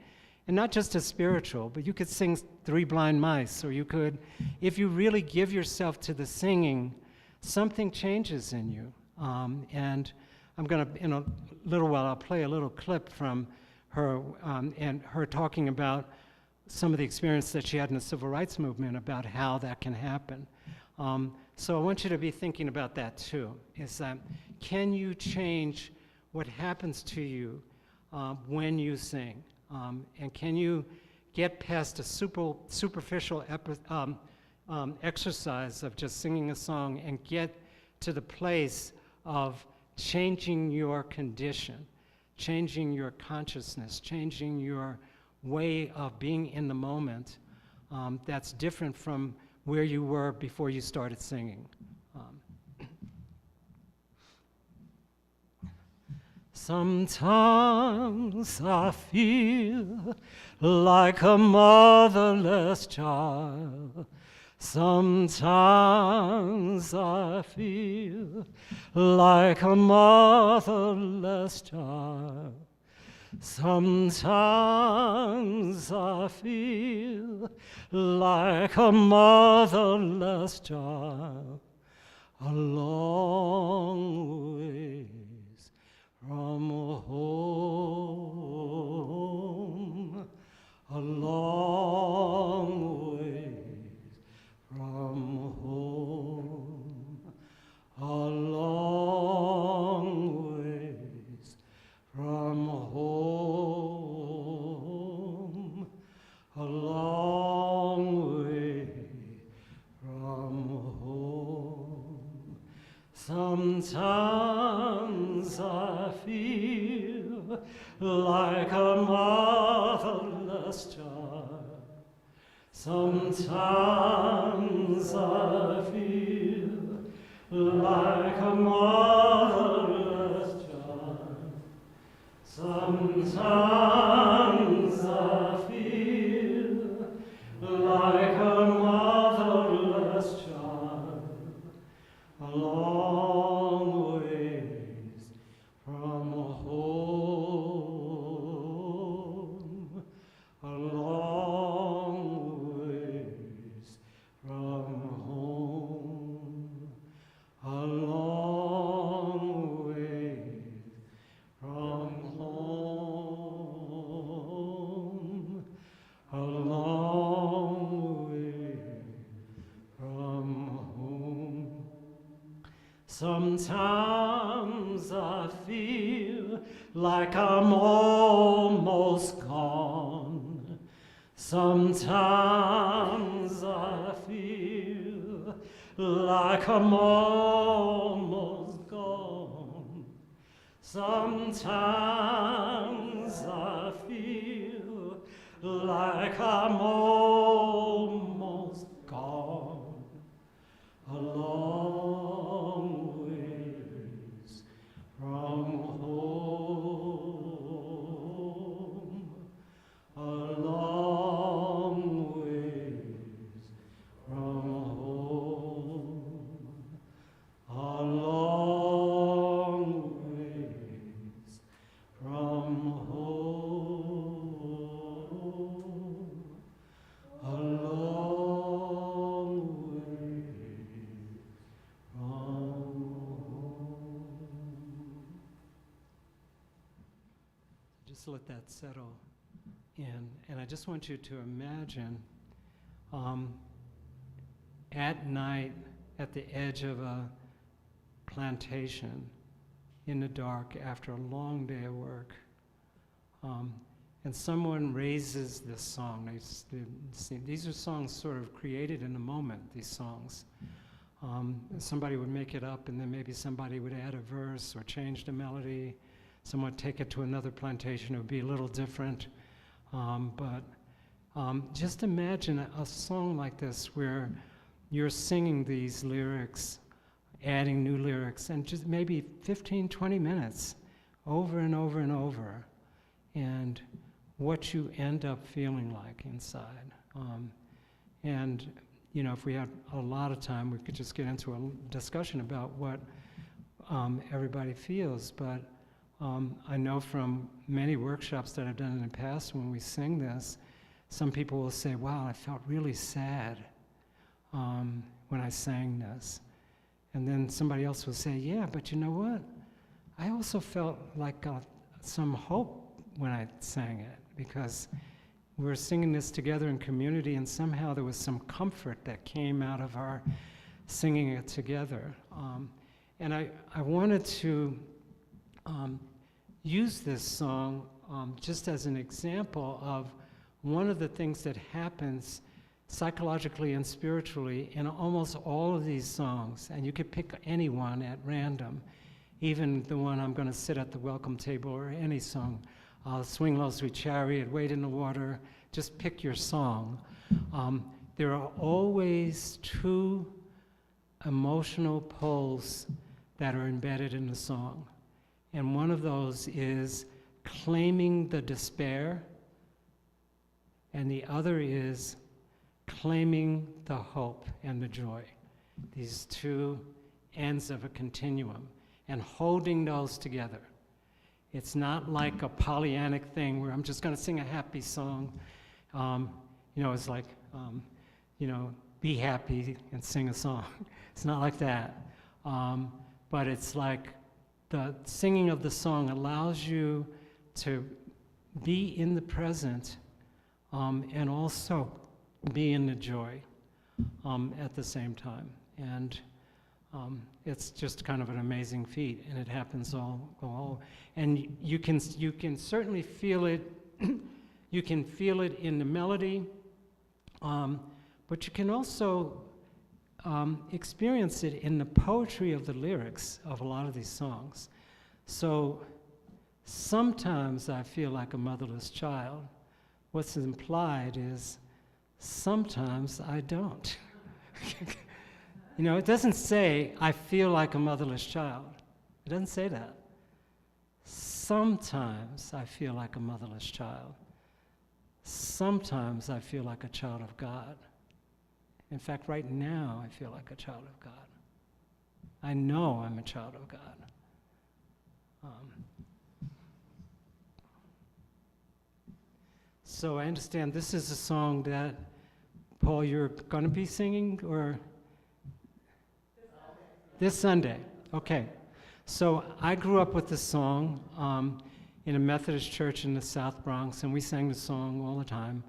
and not just a spiritual, but you could sing Three Blind Mice, or you could, if you really give yourself to the singing, something changes in you. And I'm going to, in a little while, I'll play a little clip from her and her talking about some of the experience that she had in the civil rights movement about how that can happen. So I want you to be thinking about that too, is that can you change what happens to you when you sing? And can you get past a superficial exercise of just singing a song and get to the place of changing your condition, changing your consciousness, changing your way of being in the moment that's different from where you were before you started singing. Sometimes I feel like a motherless child. Sometimes I feel like a motherless child. Sometimes I feel like a motherless child. A long ways from home, a long ways from home, a long ways long way from home. Sometimes I feel like a motherless child. Sometimes I feel like a motherless child. Sometimes I feel like a motherless child, a long ways from home, a long ways from home, a long ways from home, a long way from home. Sometimes I feel like I'm almost gone. Sometimes I feel like I'm almost gone. Sometimes I feel like I'm almost gone. A long ways from home. A long ways from home. A long ways from home. A long way from home. Just let that settle in. And I just want you to imagine at night at the edge of a plantation in the dark after a long day of work. And someone raises this song. These are songs sort of created in the moment, these songs. Somebody would make it up, and then maybe somebody would add a verse or change the melody. Someone would take it to another plantation. It would be a little different. But just imagine a song like this where you're singing these lyrics, adding new lyrics, and just maybe 15, 20 minutes over and over and over. And what you end up feeling like inside. And, you know, if we had a lot of time, we could just get into a discussion about what everybody feels. But I know from many workshops that I've done in the past, when we sing this, some people will say, wow, I felt really sad when I sang this. And then somebody else will say, yeah, but you know what? I also felt like some hope when I sang it, because we were singing this together in community, and somehow there was some comfort that came out of our singing it together. And I wanted to use this song just as an example of one of the things that happens psychologically and spiritually in almost all of these songs. And you could pick any one at random, even the one I'm going to sit at the welcome table, or any song. Swing Low, Sweet Chariot, Wade in the Water, just pick your song. There are always two emotional poles that are embedded in the song. And one of those is claiming the despair, and the other is claiming the hope and the joy. These two ends of a continuum, and holding those together. It's not like a Pollyannic thing where I'm just going to sing a happy song. It's like, be happy and sing a song. It's not like that. But it's like the singing of the song allows you to be in the present and also be in the joy at the same time. And it's just kind of an amazing feat, and it happens all. And you can certainly feel it. You can feel it in the melody. But you can also experience it in the poetry of the lyrics of a lot of these songs. So sometimes I feel like a motherless child. What's implied is sometimes I don't. You know, it doesn't say I feel like a motherless child. It doesn't say that. Sometimes I feel like a motherless child. Sometimes I feel like a child of God. In fact, right now I feel like a child of God. I know I'm a child of God. So I understand this is a song that, Paul, you're going to be singing, or? This Sunday. Okay. So I grew up with this song in a Methodist church in the South Bronx, and we sang the song all the time.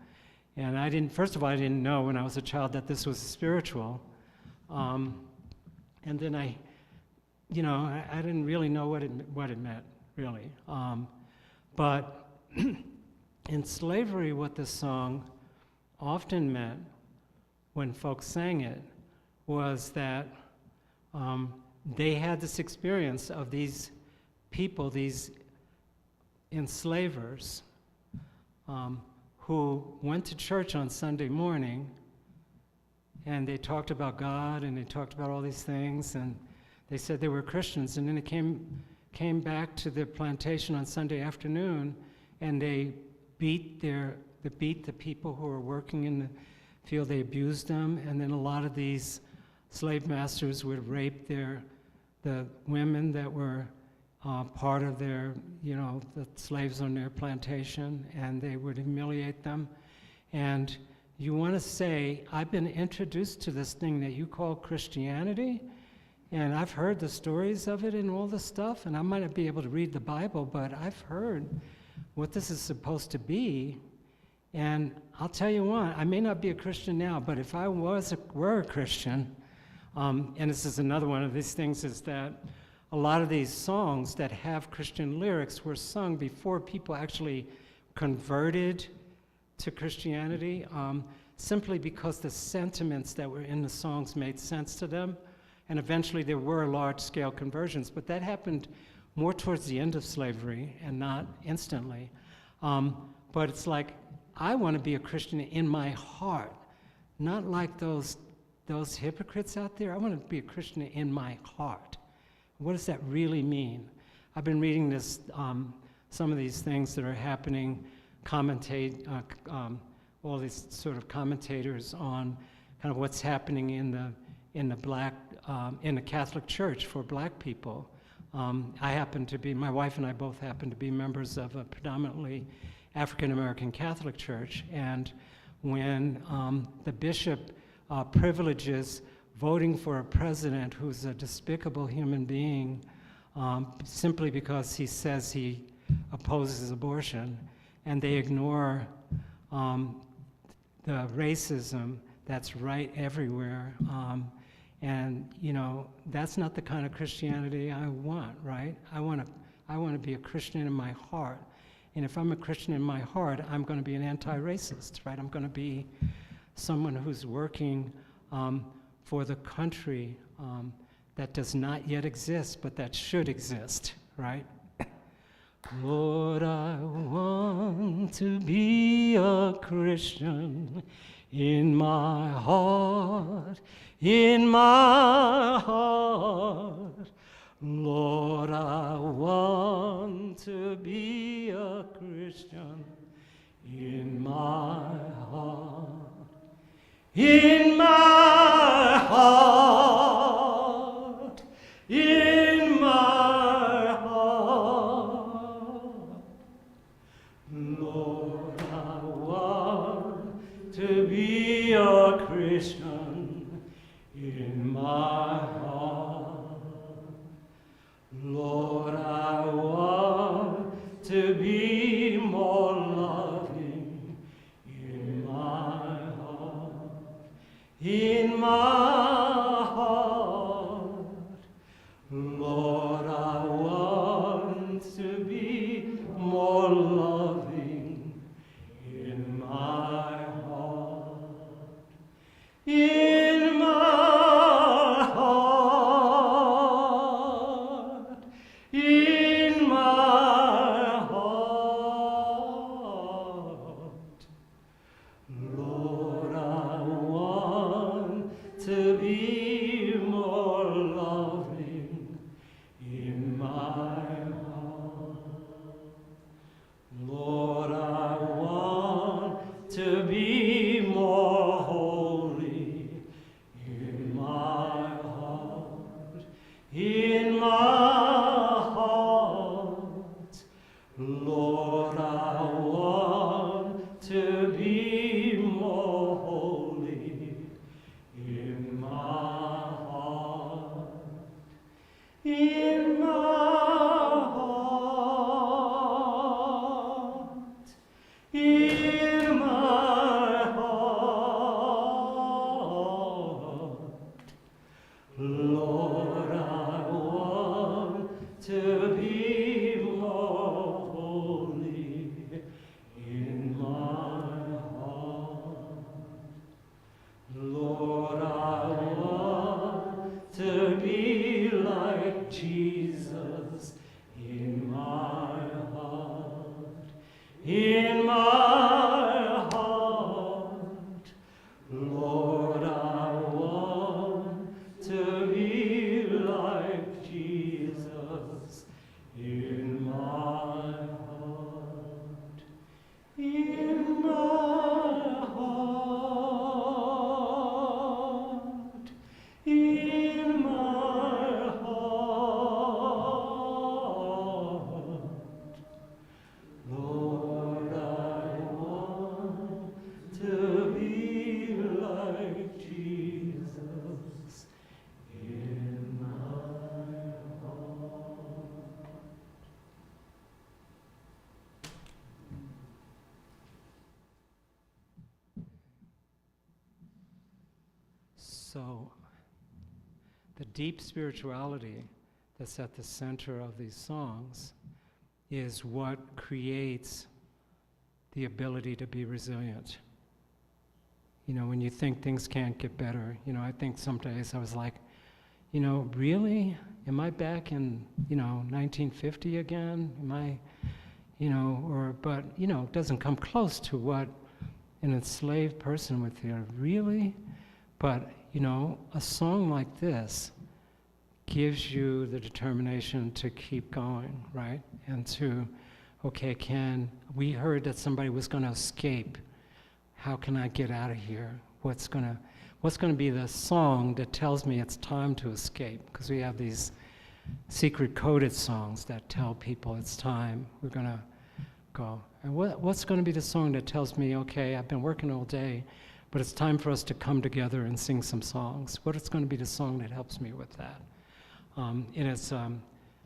And first of all, I didn't know when I was a child that this was spiritual. And then I didn't really know what it meant, really. But in slavery, what this song often meant when folks sang it was that they had this experience of these people, these enslavers, who went to church on Sunday morning, and they talked about God, and they talked about all these things, and they said they were Christians, and then they came back to the plantation on Sunday afternoon, and they beat the people who were working in the field. They abused them, and then a lot of these slave masters would rape the women that were part of their, the slaves on their plantation, and they would humiliate them. And you want to say, I've been introduced to this thing that you call Christianity, and I've heard the stories of it and all this stuff, and I might not be able to read the Bible, but I've heard what this is supposed to be. And I'll tell you what, I may not be a Christian now, but if I were a Christian, and this is another one of these things, is that a lot of these songs that have Christian lyrics were sung before people actually converted to Christianity, simply because the sentiments that were in the songs made sense to them. And eventually there were large-scale conversions, but that happened more towards the end of slavery and not instantly. But it's like, I want to be a Christian in my heart, not like those hypocrites out there. I want to be a Christian in my heart. What does that really mean? I've been reading this, some of these things that are happening, all these sort of commentators on kind of what's happening in the Catholic Church for black people. My wife and I both happen to be members of a predominantly African American Catholic Church, and when the bishop privileges voting for a president who's a despicable human being simply because he says he opposes abortion, and they ignore the racism that's right everywhere. And that's not the kind of Christianity I want, right? I want to be a Christian in my heart. And if I'm a Christian in my heart, I'm going to be an anti-racist, right? I'm going to be someone who's working for the country that does not yet exist, but that should exist, right? Lord, I want to be a Christian in my heart, in my heart. Lord, I want to be a Christian in my heart. In my heart, in my heart, Lord, I want to be a Christian in my heart. Lord, I want to be more loving in my heart. In my heart, Lord, I want to be more loving in my heart. Jesus in my heart, in my heart. Lord, I want to be like Jesus in my heart, in my heart, in my heart. Lord, I want to be like Jesus in my heart. So, the deep spirituality that's at the center of these songs is what creates the ability to be resilient. You know, when you think things can't get better, you know, I think some days I was like, you know, really? Am I back in, 1950 again? Am I, but, it doesn't come close to what an enslaved person would feel. Really? But, a song like this gives you the determination to keep going, right? And to, okay, we heard that somebody was going to escape. How can I get out of here? What's going to be the song that tells me it's time to escape? Because we have these secret coded songs that tell people it's time, we're going to go. And what's going to be the song that tells me, okay, I've been working all day, but it's time for us to come together and sing some songs? What is going to be the song that helps me with that? And it's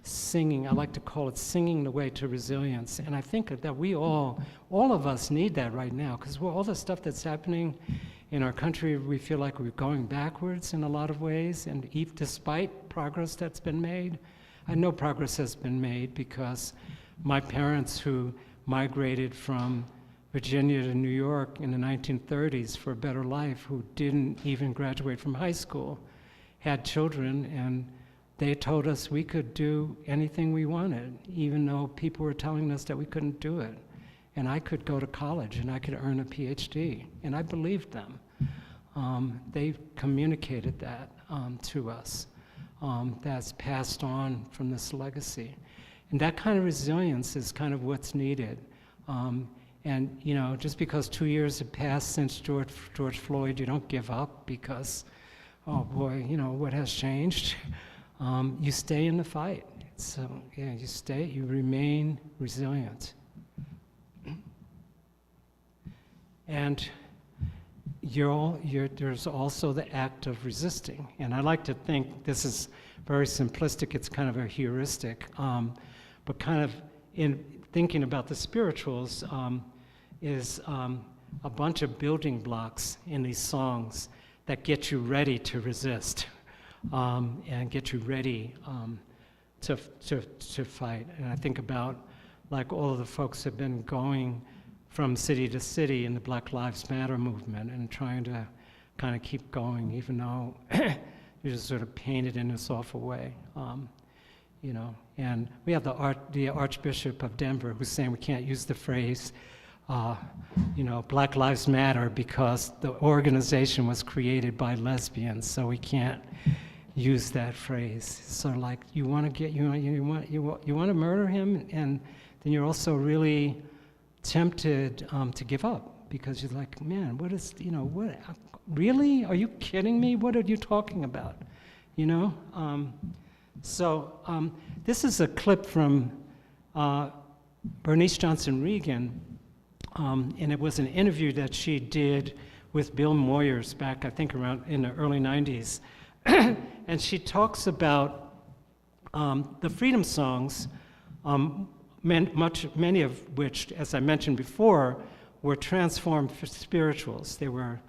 singing, I like to call it singing the way to resilience. And I think that we all of us need that right now, because all the stuff that's happening in our country, we feel like we're going backwards in a lot of ways, and despite progress that's been made. I know progress has been made because my parents, who migrated from Virginia to New York in the 1930s for a better life, who didn't even graduate from high school, had children, and they told us we could do anything we wanted, even though people were telling us that we couldn't do it. And I could go to college and I could earn a PhD, and I believed them. They communicated that to us. That's passed on from this legacy. And that kind of resilience is kind of what's needed. And just because 2 years have passed since George Floyd, you don't give up because, oh boy, what has changed? You stay in the fight. So you remain resilient. And there's also the act of resisting. And I like to think this is very simplistic, it's kind of a heuristic, but kind of in thinking about the spirituals is a bunch of building blocks in these songs that get you ready to resist. And get you ready to fight. And I think about, like, all of the folks have been going from city to city in the Black Lives Matter movement and trying to kind of keep going, even though you just sort of painted in this awful way. And we have the Archbishop of Denver who's saying we can't use the phrase Black Lives Matter because the organization was created by lesbians, so we can't use that phrase. So, like, you want to murder him, and then you're also really tempted to give up because you're like, man, what? Really? Are you kidding me? What are you talking about? This is a clip from Bernice Johnson Reagan, and it was an interview that she did with Bill Moyers back, I think, around in the early 90s. And she talks about the freedom songs, many of which, as I mentioned before, were transformed for spirituals. They were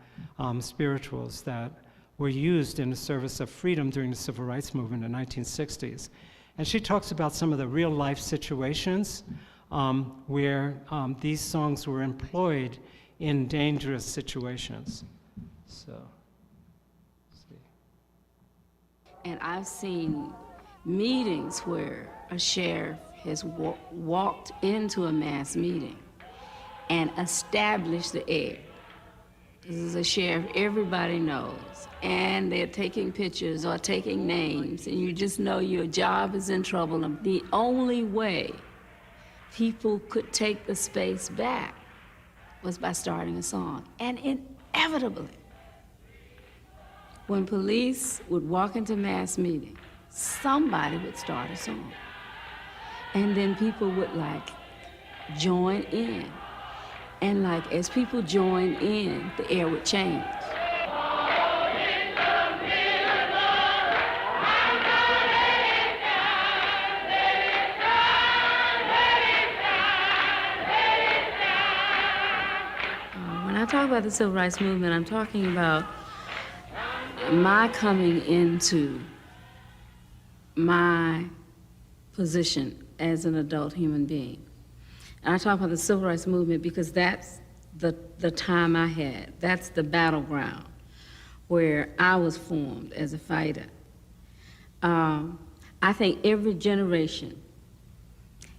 spirituals that were used in the service of freedom during the Civil Rights Movement in the 1960s. And she talks about some of the real-life situations where these songs were employed in dangerous situations. So, And I've seen meetings where a sheriff has walked into a mass meeting and established the air. This is a sheriff everybody knows, and they're taking pictures or taking names, and you just know your job is in trouble. And the only way people could take the space back was by starting a song. And inevitably, when police would walk into mass meetings, somebody would start a song. And then people would join in. And as people joined in, the air would change. When I talk about the Civil Rights Movement, I'm talking about my coming into my position as an adult human being. And I talk about the Civil Rights Movement because that's the time I had. That's the battleground where I was formed as a fighter. I think every generation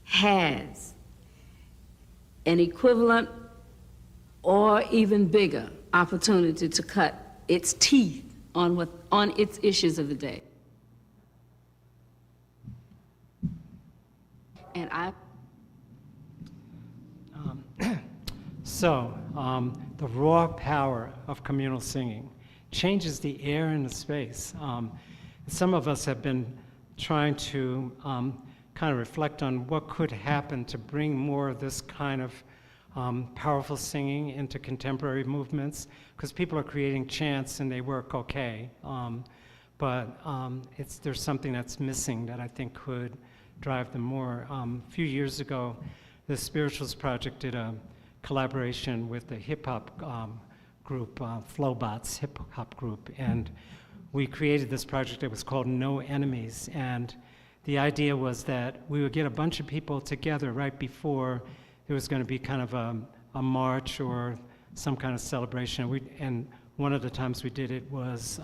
has an equivalent or even bigger opportunity to cut its teeth on its issues of the day. And the raw power of communal singing changes the air and the space. Some of us have been trying to kind of reflect on what could happen to bring more of this kind of powerful singing into contemporary movements, because people are creating chants and they work okay. But there's something that's missing that I think could drive them more. A few years ago, the Spirituals Project did a collaboration with the hip-hop group, Flowbots hip-hop group, and we created this project that was called No Enemies, and the idea was that we would get a bunch of people together right before there was going to be kind of a march or some kind of celebration. And one of the times we did it was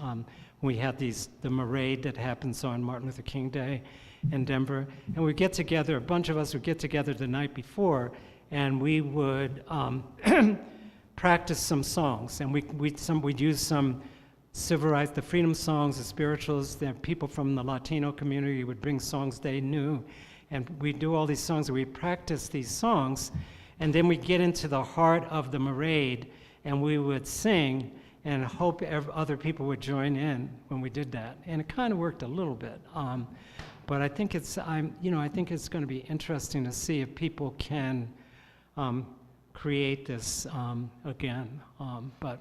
we had the parade that happens on Martin Luther King Day in Denver, and we'd get together, a bunch of us would get together the night before, and we would practice some songs, and we'd use some civil rights, the freedom songs, the spirituals. The people from the Latino community would bring songs they knew, and we'd do all these songs, and we'd practice these songs, and then we'd get into the heart of the parade, and we would sing and hope other people would join in when we did that, and it kind of worked a little bit. But I think I think it's going to be interesting to see if people can create this again. But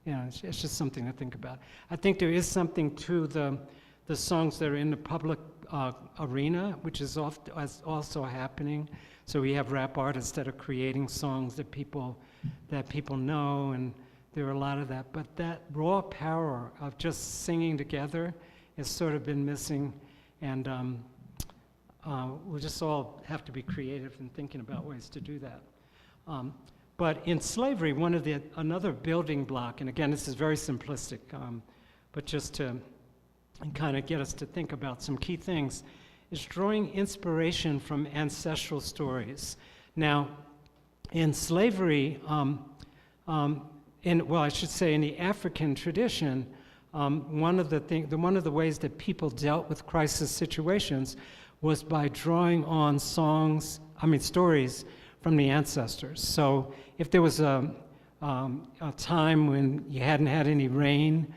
it's just something to think about. I think there is something to the songs that are in the public arena, which is also happening. So we have rap artists that are creating songs that people know, and there are a lot of that. But that raw power of just singing together has sort of been missing. And we'll just all have to be creative in thinking about ways to do that. But in slavery, another building block, and again, this is very simplistic, but just to kind of get us to think about some key things, is drawing inspiration from ancestral stories. Now, in slavery, in the African tradition, one of the ways that people dealt with crisis situations was by drawing on stories from the ancestors. So if there was a time when you hadn't had any rain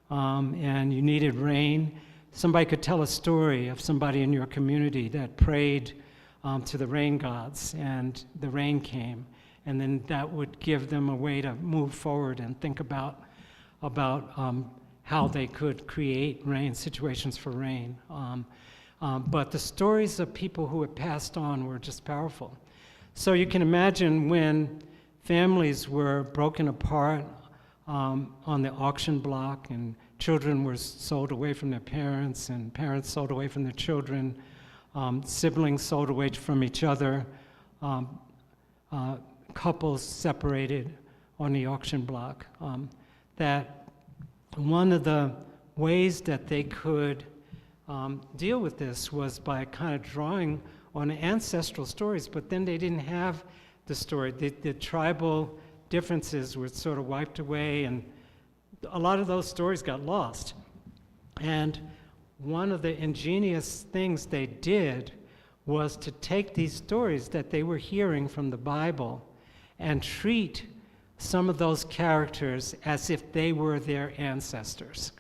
and you needed rain, somebody could tell a story of somebody in your community that prayed to the rain gods, and the rain came, and then that would give them a way to move forward and think about how they could create situations for rain. But the stories of people who had passed on were just powerful. So you can imagine when families were broken apart on the auction block, and children were sold away from their parents, and parents sold away from their children, siblings sold away from each other, couples separated on the auction block, that one of the ways that they could deal with this was by kind of drawing on ancestral stories, but then they didn't have the story. The tribal differences were sort of wiped away, and a lot of those stories got lost. And one of the ingenious things they did was to take these stories that they were hearing from the Bible and treat some of those characters as if they were their ancestors.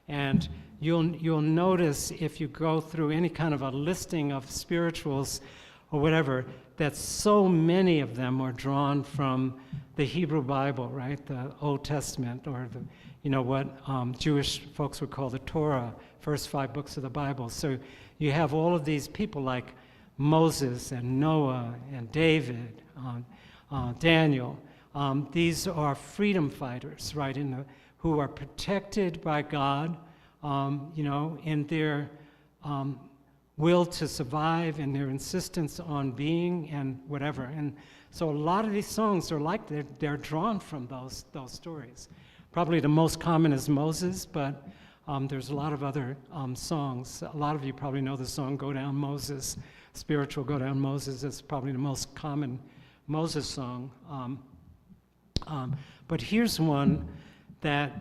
And you'll notice if you go through any kind of a listing of spirituals or whatever, that so many of them are drawn from the Hebrew Bible, right? The Old Testament, or the, you know, what Jewish folks would call the Torah, first 5 books of the Bible. So you have all of these people like Moses and Noah and David, Daniel. These are freedom fighters, right, who are protected by God, you know, in their will to survive and their insistence on being and whatever. And so a lot of these songs are like they're drawn from those stories. Probably the most common is Moses, but there's a lot of other songs. A lot of you probably know the song Go Down Moses, spiritual Go Down Moses. Is probably the most common Moses song. But here's one that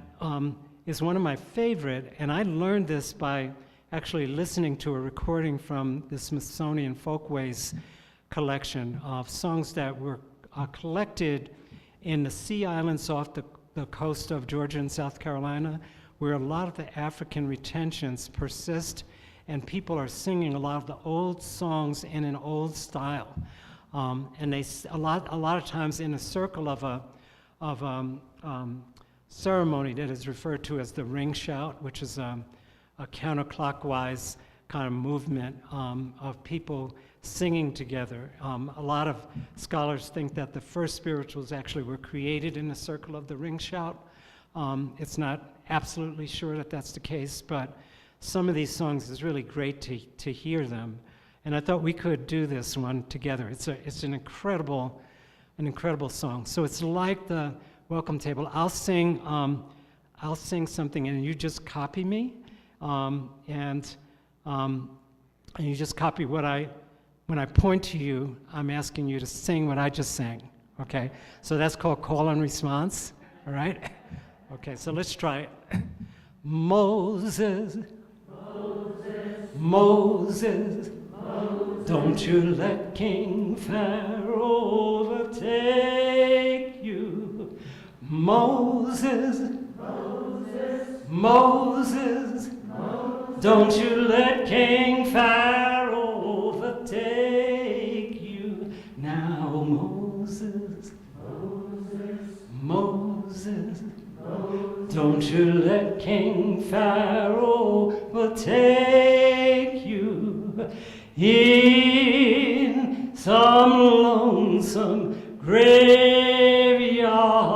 is one of my favorite, and I learned this by actually listening to a recording from the Smithsonian Folkways collection of songs that were collected in the Sea Islands off the coast of Georgia and South Carolina, where a lot of the African retentions persist, and people are singing a lot of the old songs in an old style. And they a lot of times in a circle of a ceremony that is referred to as the ring shout, which is a counterclockwise kind of movement of people singing together. A lot of scholars think that the first spirituals actually were created in the circle of the ring shout. It's not absolutely sure that that's the case, but some of these songs is really great to hear them. And I thought we could do this one together. It's an incredible song. So it's like the welcome table. I'll sing something and you just copy me, and you just copy what when I point to you, I'm asking you to sing what I just sang, okay? So that's called call and response, all right? Okay, so let's try it. Moses, Moses, don't you let King Pharaoh overtake you. Moses, Moses, don't you let King Pharaoh overtake you. Now Moses, Moses, don't you let King Pharaoh overtake you in some lonesome graveyard.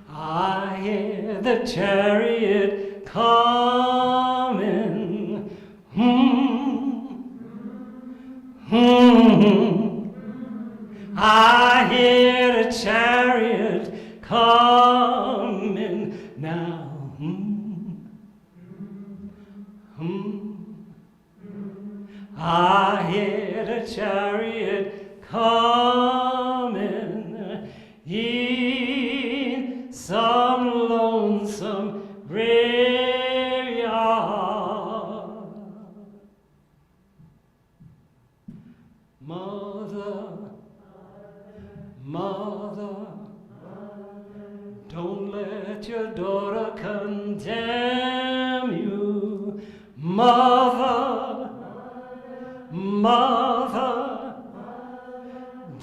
I hear the chariot coming. I hear the chariot coming now. I hear the chariot coming in some lonesome graveyard. Mother, mother, don't let your daughter condemn you. Mother, mother,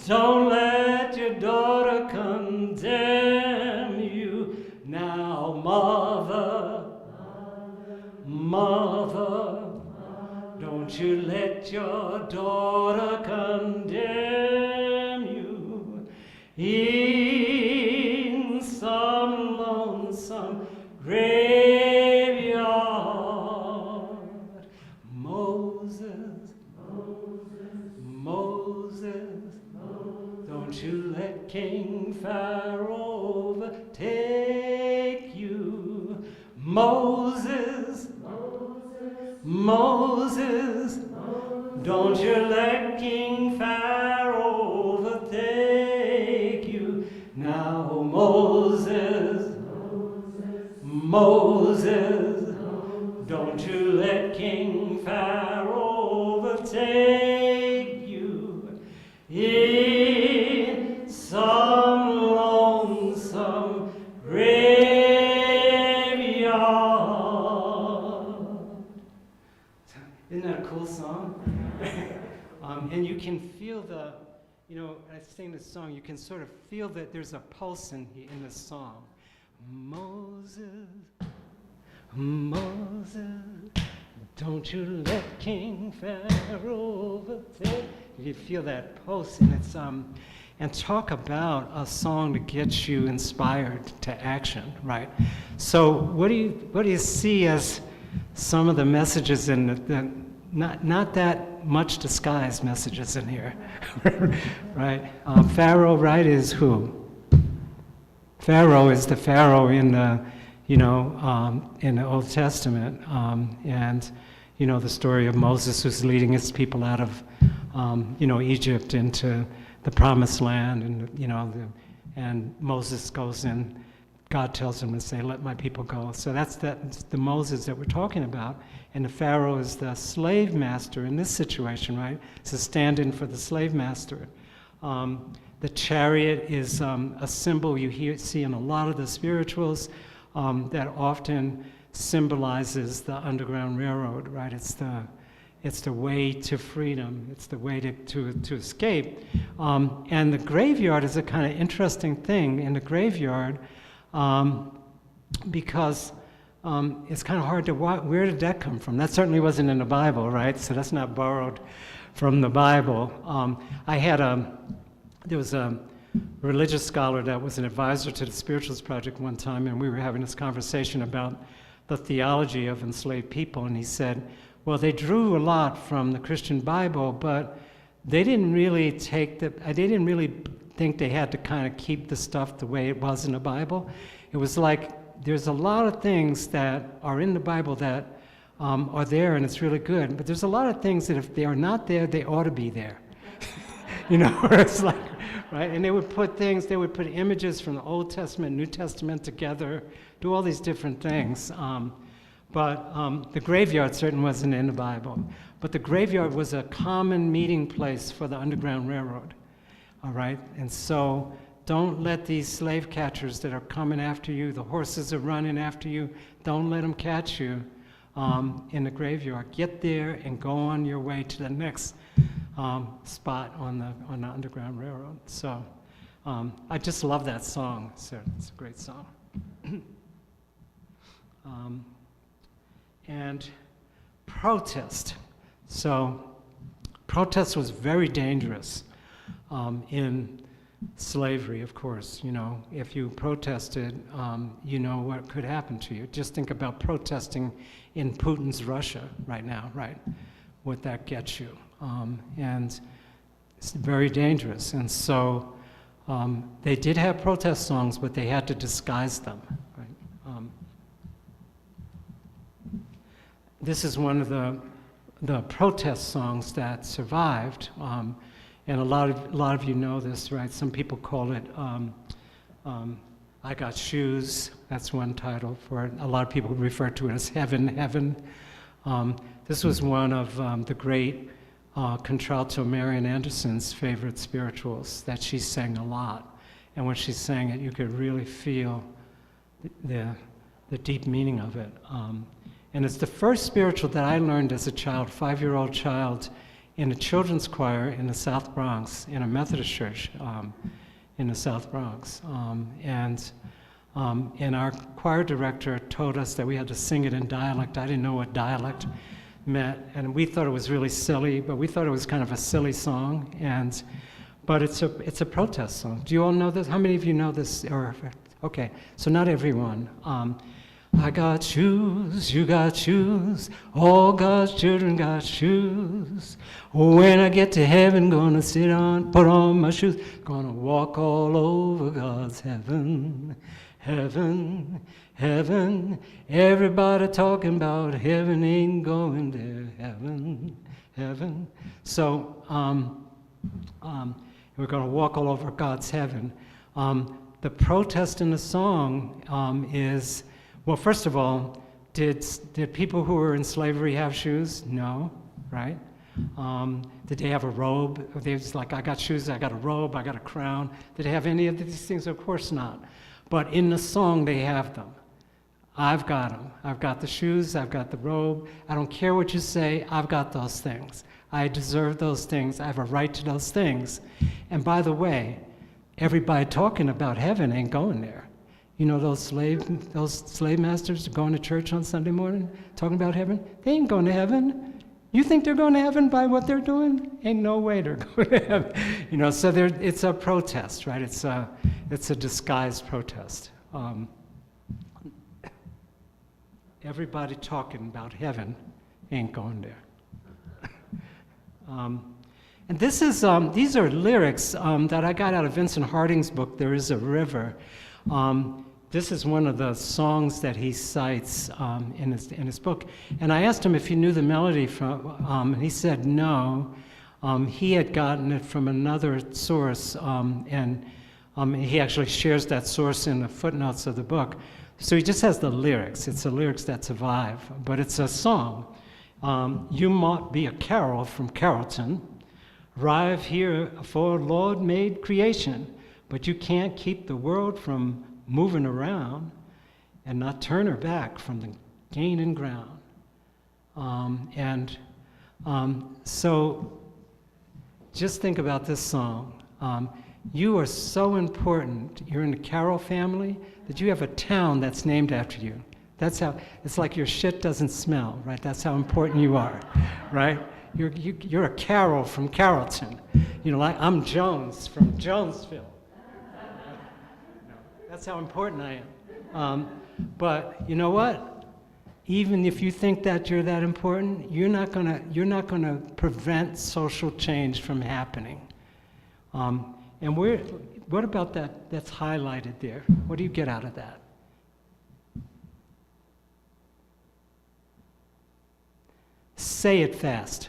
don't let your daughter condemn you. Now, mother, mother, don't you let your daughter condemn you in some lonesome graveyard. Moses, Moses, Don't you let King Pharaoh overtake you. Moses, Moses, don't you let King Pharaoh overtake you. Now Moses, Moses, don't you let King Pharaoh overtake you. In some lonesome graveyard. Isn't that a cool song? And you can feel the, I sing this song, you can sort of feel that there's a pulse in this song. Moses, Moses, don't you let King Pharaoh overtake. You feel that pulse, and it's and talk about a song to get you inspired to action, right? So what do you see as some of the messages in the not that much disguised messages in here, right? Pharaoh, right, is who? Pharaoh is the Pharaoh in the in the Old Testament, and the story of Moses who's leading his people out of Egypt into the Promised Land, and and Moses goes in. God tells him to say, "Let my people go." So that's the Moses that we're talking about, and the Pharaoh is the slave master in this situation, right? It's a stand-in for the slave master. The chariot is a symbol you see in a lot of the spirituals that often symbolizes the Underground Railroad, right? It's the way to freedom. It's the way to escape. And the graveyard is a kind of interesting thing in the graveyard because it's kind of hard to where did that come from? That certainly wasn't in the Bible, right? So that's not borrowed from the Bible. There was a religious scholar that was an advisor to the Spirituals Project one time, and we were having this conversation about the theology of enslaved people, and he said, well, they drew a lot from the Christian Bible, but they didn't really think they had to kind of keep the stuff the way it was in the Bible. It was like there's a lot of things that are in the Bible that are there, and it's really good, but there's a lot of things that if they are not there, they ought to be there. It's like, right? And they would put images from the Old Testament, New Testament together, do all these different things. But the graveyard certainly wasn't in the Bible. But the graveyard was a common meeting place for the Underground Railroad, all right? And so don't let these slave catchers that are coming after you, the horses are running after you, don't let them catch you in the graveyard. Get there and go on your way to the next spot on the Underground Railroad. So I just love that song. It's a great song. And protest. So protest was very dangerous in slavery, of course. If you protested, what could happen to you. Just think about protesting in Putin's Russia right now, right? What that gets you. And it's very dangerous. And so they did have protest songs, but they had to disguise them, right? This is one of the protest songs that survived, and a lot of you know this, right? Some people call it "I Got Shoes." That's one title for it. A lot of people refer to it as "Heaven, Heaven." This was one of the great contralto Marian Anderson's favorite spirituals that she sang a lot, and when she sang it, you could really feel the deep meaning of it. And it's the first spiritual that I learned as a child, 5-year-old child, in a children's choir in the South Bronx, in a Methodist church in the South Bronx. And our choir director told us that we had to sing it in dialect. I didn't know what dialect meant, and we thought it was really silly, but we thought it was kind of a silly song. But it's a protest song. Do you all know this? How many of you know this? Okay, so not everyone. I got shoes, you got shoes, all God's children got shoes. When I get to heaven, gonna sit on, put on my shoes, gonna walk all over God's heaven, heaven, heaven. Everybody talking about heaven ain't going there, heaven, heaven. So we're gonna walk all over God's heaven. The protest in the song is, well, first of all, did people who were in slavery have shoes? No, right? Did they have a robe? They was like, I got shoes, I got a robe, I got a crown. Did they have any of these things? Of course not. But in the song, they have them. I've got them. I've got the shoes, I've got the robe. I don't care what you say, I've got those things. I deserve those things, I have a right to those things. And by the way, everybody talking about heaven ain't going there. You know those slave masters going to church on Sunday morning, talking about heaven? They ain't going to heaven. You think they're going to heaven by what they're doing? Ain't no way they're going to heaven. You know, so it's a protest, right? It's a disguised protest. Everybody talking about heaven ain't going there. And this is, these are lyrics that I got out of Vincent Harding's book, There Is a River. This is one of the songs that he cites in his book. And I asked him if he knew the melody from, and he said no. He had gotten it from another source, and he actually shares that source in the footnotes of the book. So he just has the lyrics. It's the lyrics that survive, but it's a song. You might be a carol from Carrollton, arrive here for Lord made creation, but you can't keep the world from moving around and not turn her back from the gaining ground. So just think about this song. You are so important. You're in the Carroll family that you have a town that's named after you. That's how, it's like your shit doesn't smell, right? That's how important you are, right? You're a Carroll from Carrollton. You know, like I'm Jones from Jonesville. That's how important I am. But you know what? Even if you think that you're that important, you're not gonna prevent social change from happening. And what about that that's highlighted there? What do you get out of that? Say it fast.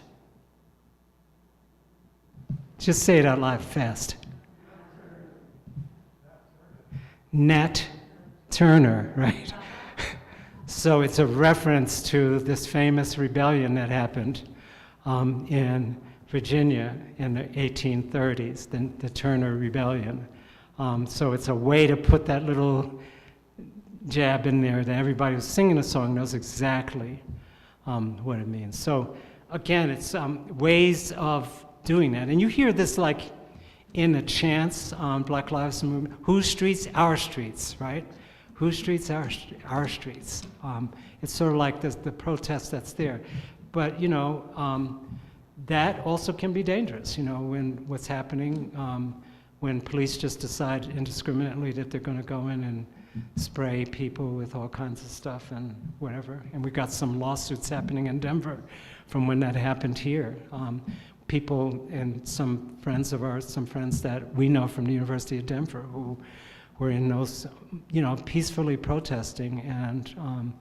Just say it out loud fast. Nat Turner, right? So it's a reference to this famous rebellion that happened in Virginia in the 1830s, the Turner Rebellion. So it's a way to put that little jab in there that everybody who's singing the song knows exactly what it means. So again, it's ways of doing that. And you hear this like in the chants on Black Lives Movement, whose streets? Our streets, right? Whose streets? Our streets. It's sort of like the protest that's there. But, you know, that also can be dangerous, you know, when what's happening, when police just decide indiscriminately that they're going to go in and spray people with all kinds of stuff and whatever. And we got some lawsuits happening in Denver from when that happened here. People and some friends of ours, some friends that we know from the University of Denver who were in those, you know, peacefully protesting and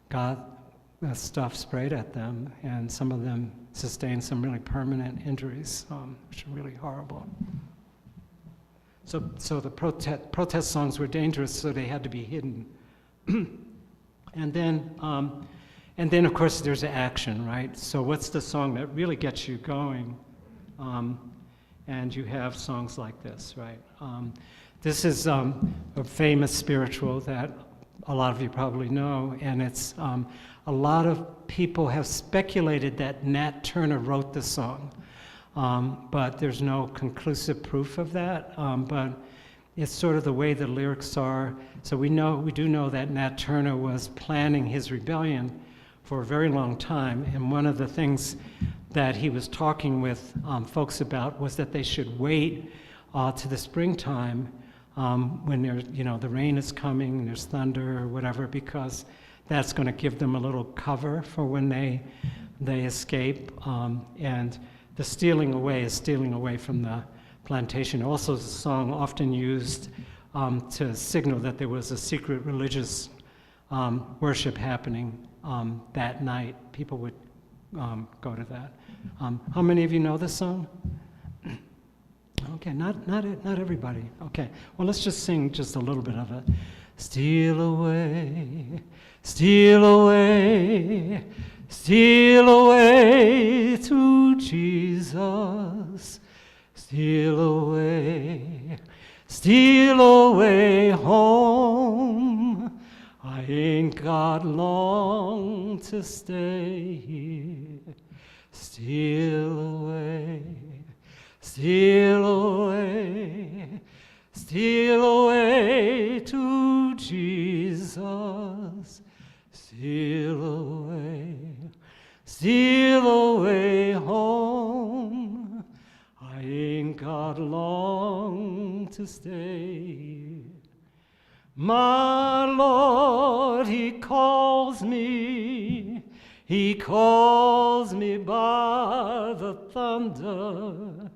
got stuff sprayed at them, and some of them sustained some really permanent injuries, which are really horrible. So the protest songs were dangerous, so they had to be hidden. And then, of course, there's action, right? So what's the song that really gets you going? And you have songs like this, right? This is a famous spiritual that a lot of you probably know, and it's a lot of people have speculated that Nat Turner wrote the song, but there's no conclusive proof of that. But it's sort of the way the lyrics are. So we do know that Nat Turner was planning his rebellion for a very long time, and one of the things that he was talking with folks about was that they should wait to the springtime when there's, you know, the rain is coming, there's thunder or whatever, because that's going to give them a little cover for when they escape. And the stealing away is stealing away from the plantation. Also, is a song often used to signal that there was a secret religious worship happening that night. People would go to that. How many of you know this song? Okay, not everybody. Okay, well, let's just sing just a little bit of it. Steal away, steal away, steal away to Jesus. Steal away home. I ain't got long to stay here. Steal away, steal away, steal away to Jesus. Steal away home. I ain't got long to stay. My Lord, He calls me by the thunder.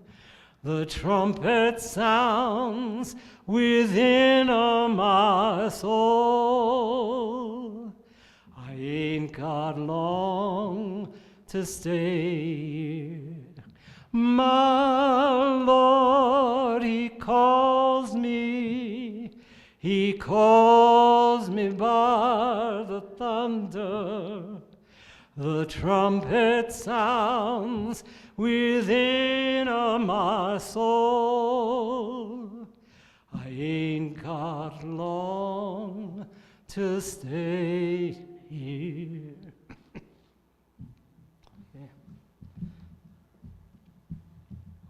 The trumpet sounds within my soul. I ain't got long to stay here. My Lord, He calls me by the thunder. The trumpet sounds within my soul. I ain't got long to stay here. Yeah.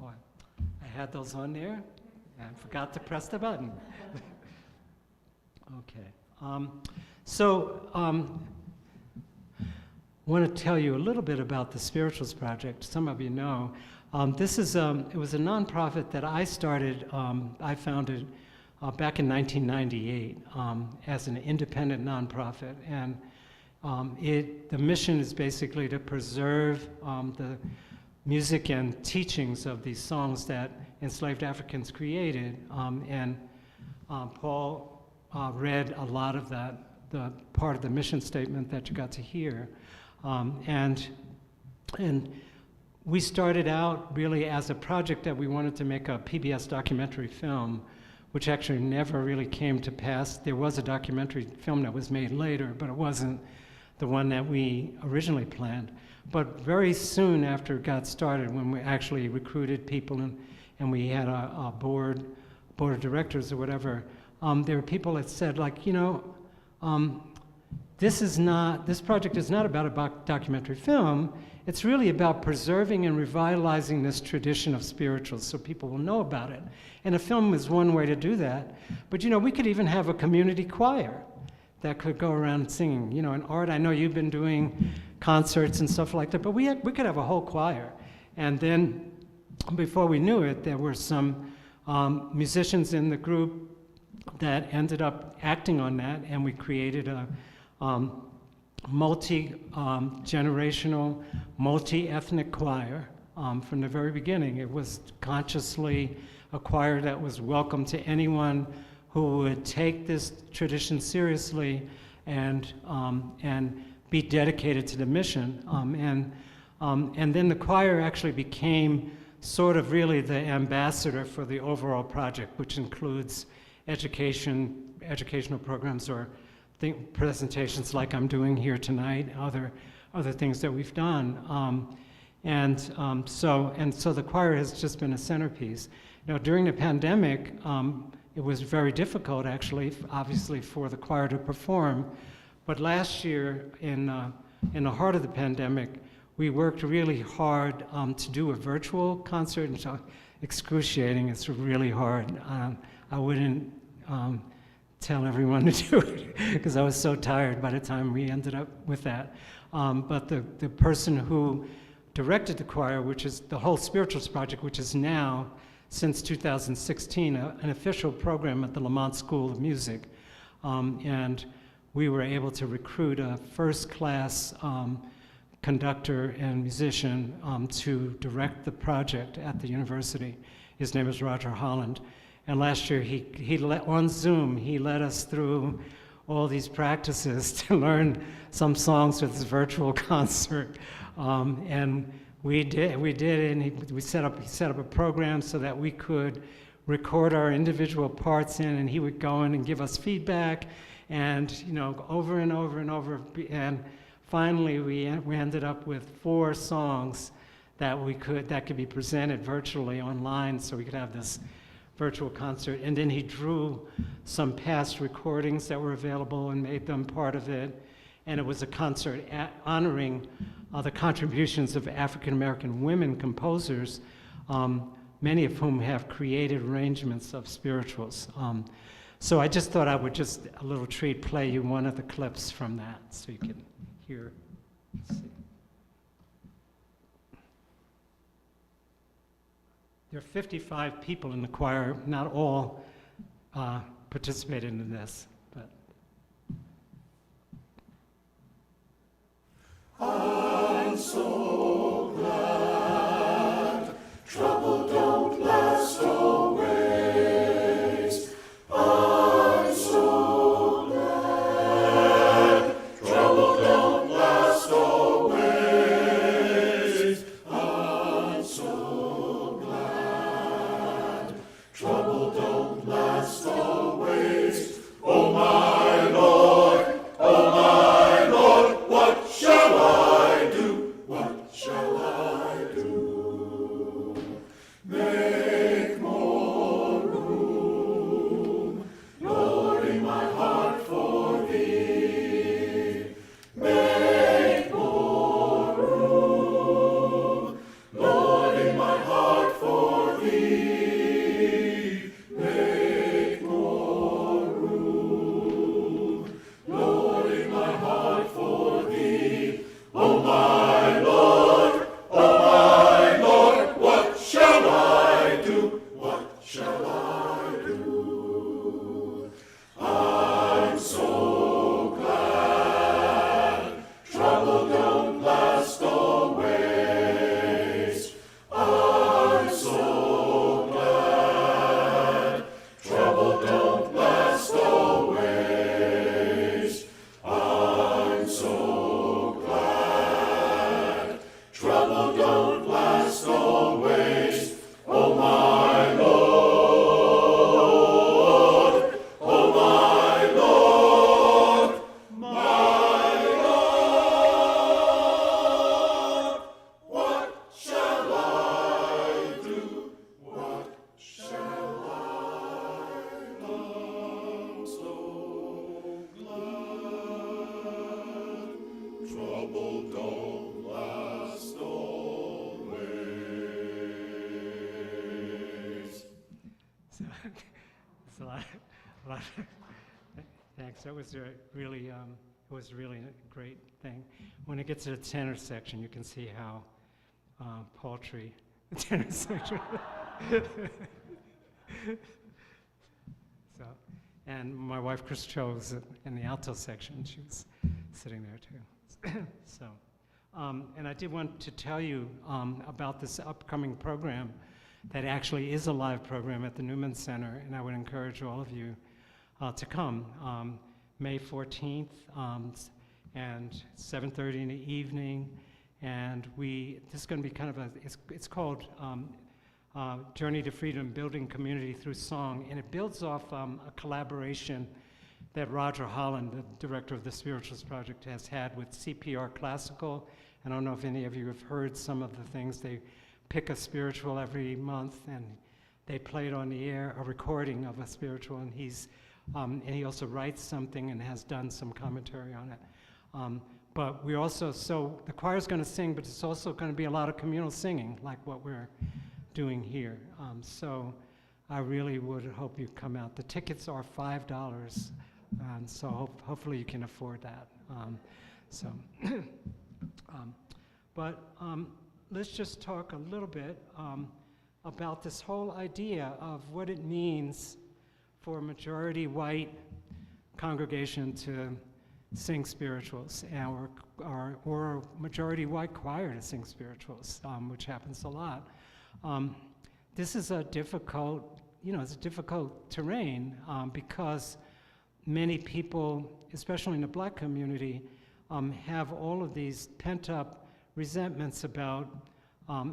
Oh, I had those on there and forgot to press the button. Okay. I want to tell you a little bit about the Spirituals Project. Some of you know. It was a nonprofit that I started, I founded back in 1998 as an independent nonprofit. And the mission is basically to preserve the music and teachings of these songs that enslaved Africans created. Paul read a lot of that, the part of the mission statement that you got to hear. And we started out really as a project that we wanted to make a PBS documentary film, which actually never really came to pass. There was a documentary film that was made later, but it wasn't the one that we originally planned. But very soon after it got started, when we actually recruited people and we had a board of directors or whatever, there were people that said, like, this project is not about a documentary film. It's really about preserving and revitalizing this tradition of spirituals so people will know about it. And a film is one way to do that. But we could even have a community choir that could go around singing. And Art, I know you've been doing concerts and stuff like that, but we could have a whole choir. And then before we knew it, there were some musicians in the group that ended up acting on that, and we created a multi-generational, multi-ethnic choir from the very beginning. It was consciously a choir that was welcome to anyone who would take this tradition seriously and be dedicated to the mission. And then the choir actually became sort of really the ambassador for the overall project, which includes educational programs or presentations like I'm doing here tonight, other things that we've done. So the choir has just been a centerpiece. Now, during the pandemic, it was very difficult, actually, obviously, for the choir to perform. But last year, in the heart of the pandemic, we worked really hard to do a virtual concert. And so excruciating, it's really hard. I wouldn't tell everyone to do it because I was so tired by the time we ended up with that. But the person who directed the choir, which is the whole Spirituals Project, which is now, since 2016, an official program at the Lamont School of Music. And we were able to recruit a first-class conductor and musician to direct the project at the university. His name is Roger Holland. And last year, on Zoom, he led us through all these practices to learn some songs for this virtual concert. And we did, and he set up a program so that we could record our individual parts in, and he would go in and give us feedback, and over and over and over. And finally, we ended up with 4 songs that could be presented virtually online, so we could have this virtual concert. And then he drew some past recordings that were available and made them part of it. And it was a concert honoring the contributions of African American women composers, many of whom have created arrangements of spirituals. So I just thought I would just, a little treat, play you one of the clips from that so you can hear. Let's see. There are 55 people in the choir. Not all participated in this, but. I'm so glad trouble don't last always. I'm so glad trouble don't last always. I'm so glad trouble don't last always. Oh my Lord, what shall I do? What shall I do? Make more room, Lord, in my heart for Thee. Make more room, Lord, in my heart for Thee. Make more room, Lord, in my heart for Thee. Oh my Lord, what shall I do? What shall I do? I'm so glad trouble don't last always. I'm so glad trouble don't last always. I'm so glad trouble don't last always. Oh my Lord, my Lord, what shall I do? What shall I do? I'm so glad trouble don't last always. So, it's a lot thanks. That was really, it was really a great thing. When it gets to the tenor section, you can see how paltry the tenor section. So, and my wife Chris Cho was in the alto section. She was sitting there too. So, and I did want to tell you about this upcoming program that actually is a live program at the Newman Center, and I would encourage all of you to come. May 14th and 7:30 in the evening, and this is going to be kind of it's called Journey to Freedom, Building Community Through Song, and it builds off a collaboration that Roger Holland, the director of the Spirituals Project, has had with CPR Classical. I don't know if any of you have heard some of the things. They pick a spiritual every month, and they play it on the air, a recording of a spiritual, and he also writes something and has done some commentary on it. But we also, so the choir's going to sing, but it's also going to be a lot of communal singing, like what we're doing here. So I really would hope you come out. The tickets are $5, and so hopefully you can afford that. Let's just talk a little bit about this whole idea of what it means for a majority white congregation to sing spirituals, or a majority white choir to sing spirituals, which happens a lot. This is a difficult, it's a difficult terrain because many people, especially in the Black community, have all of these pent-up resentments about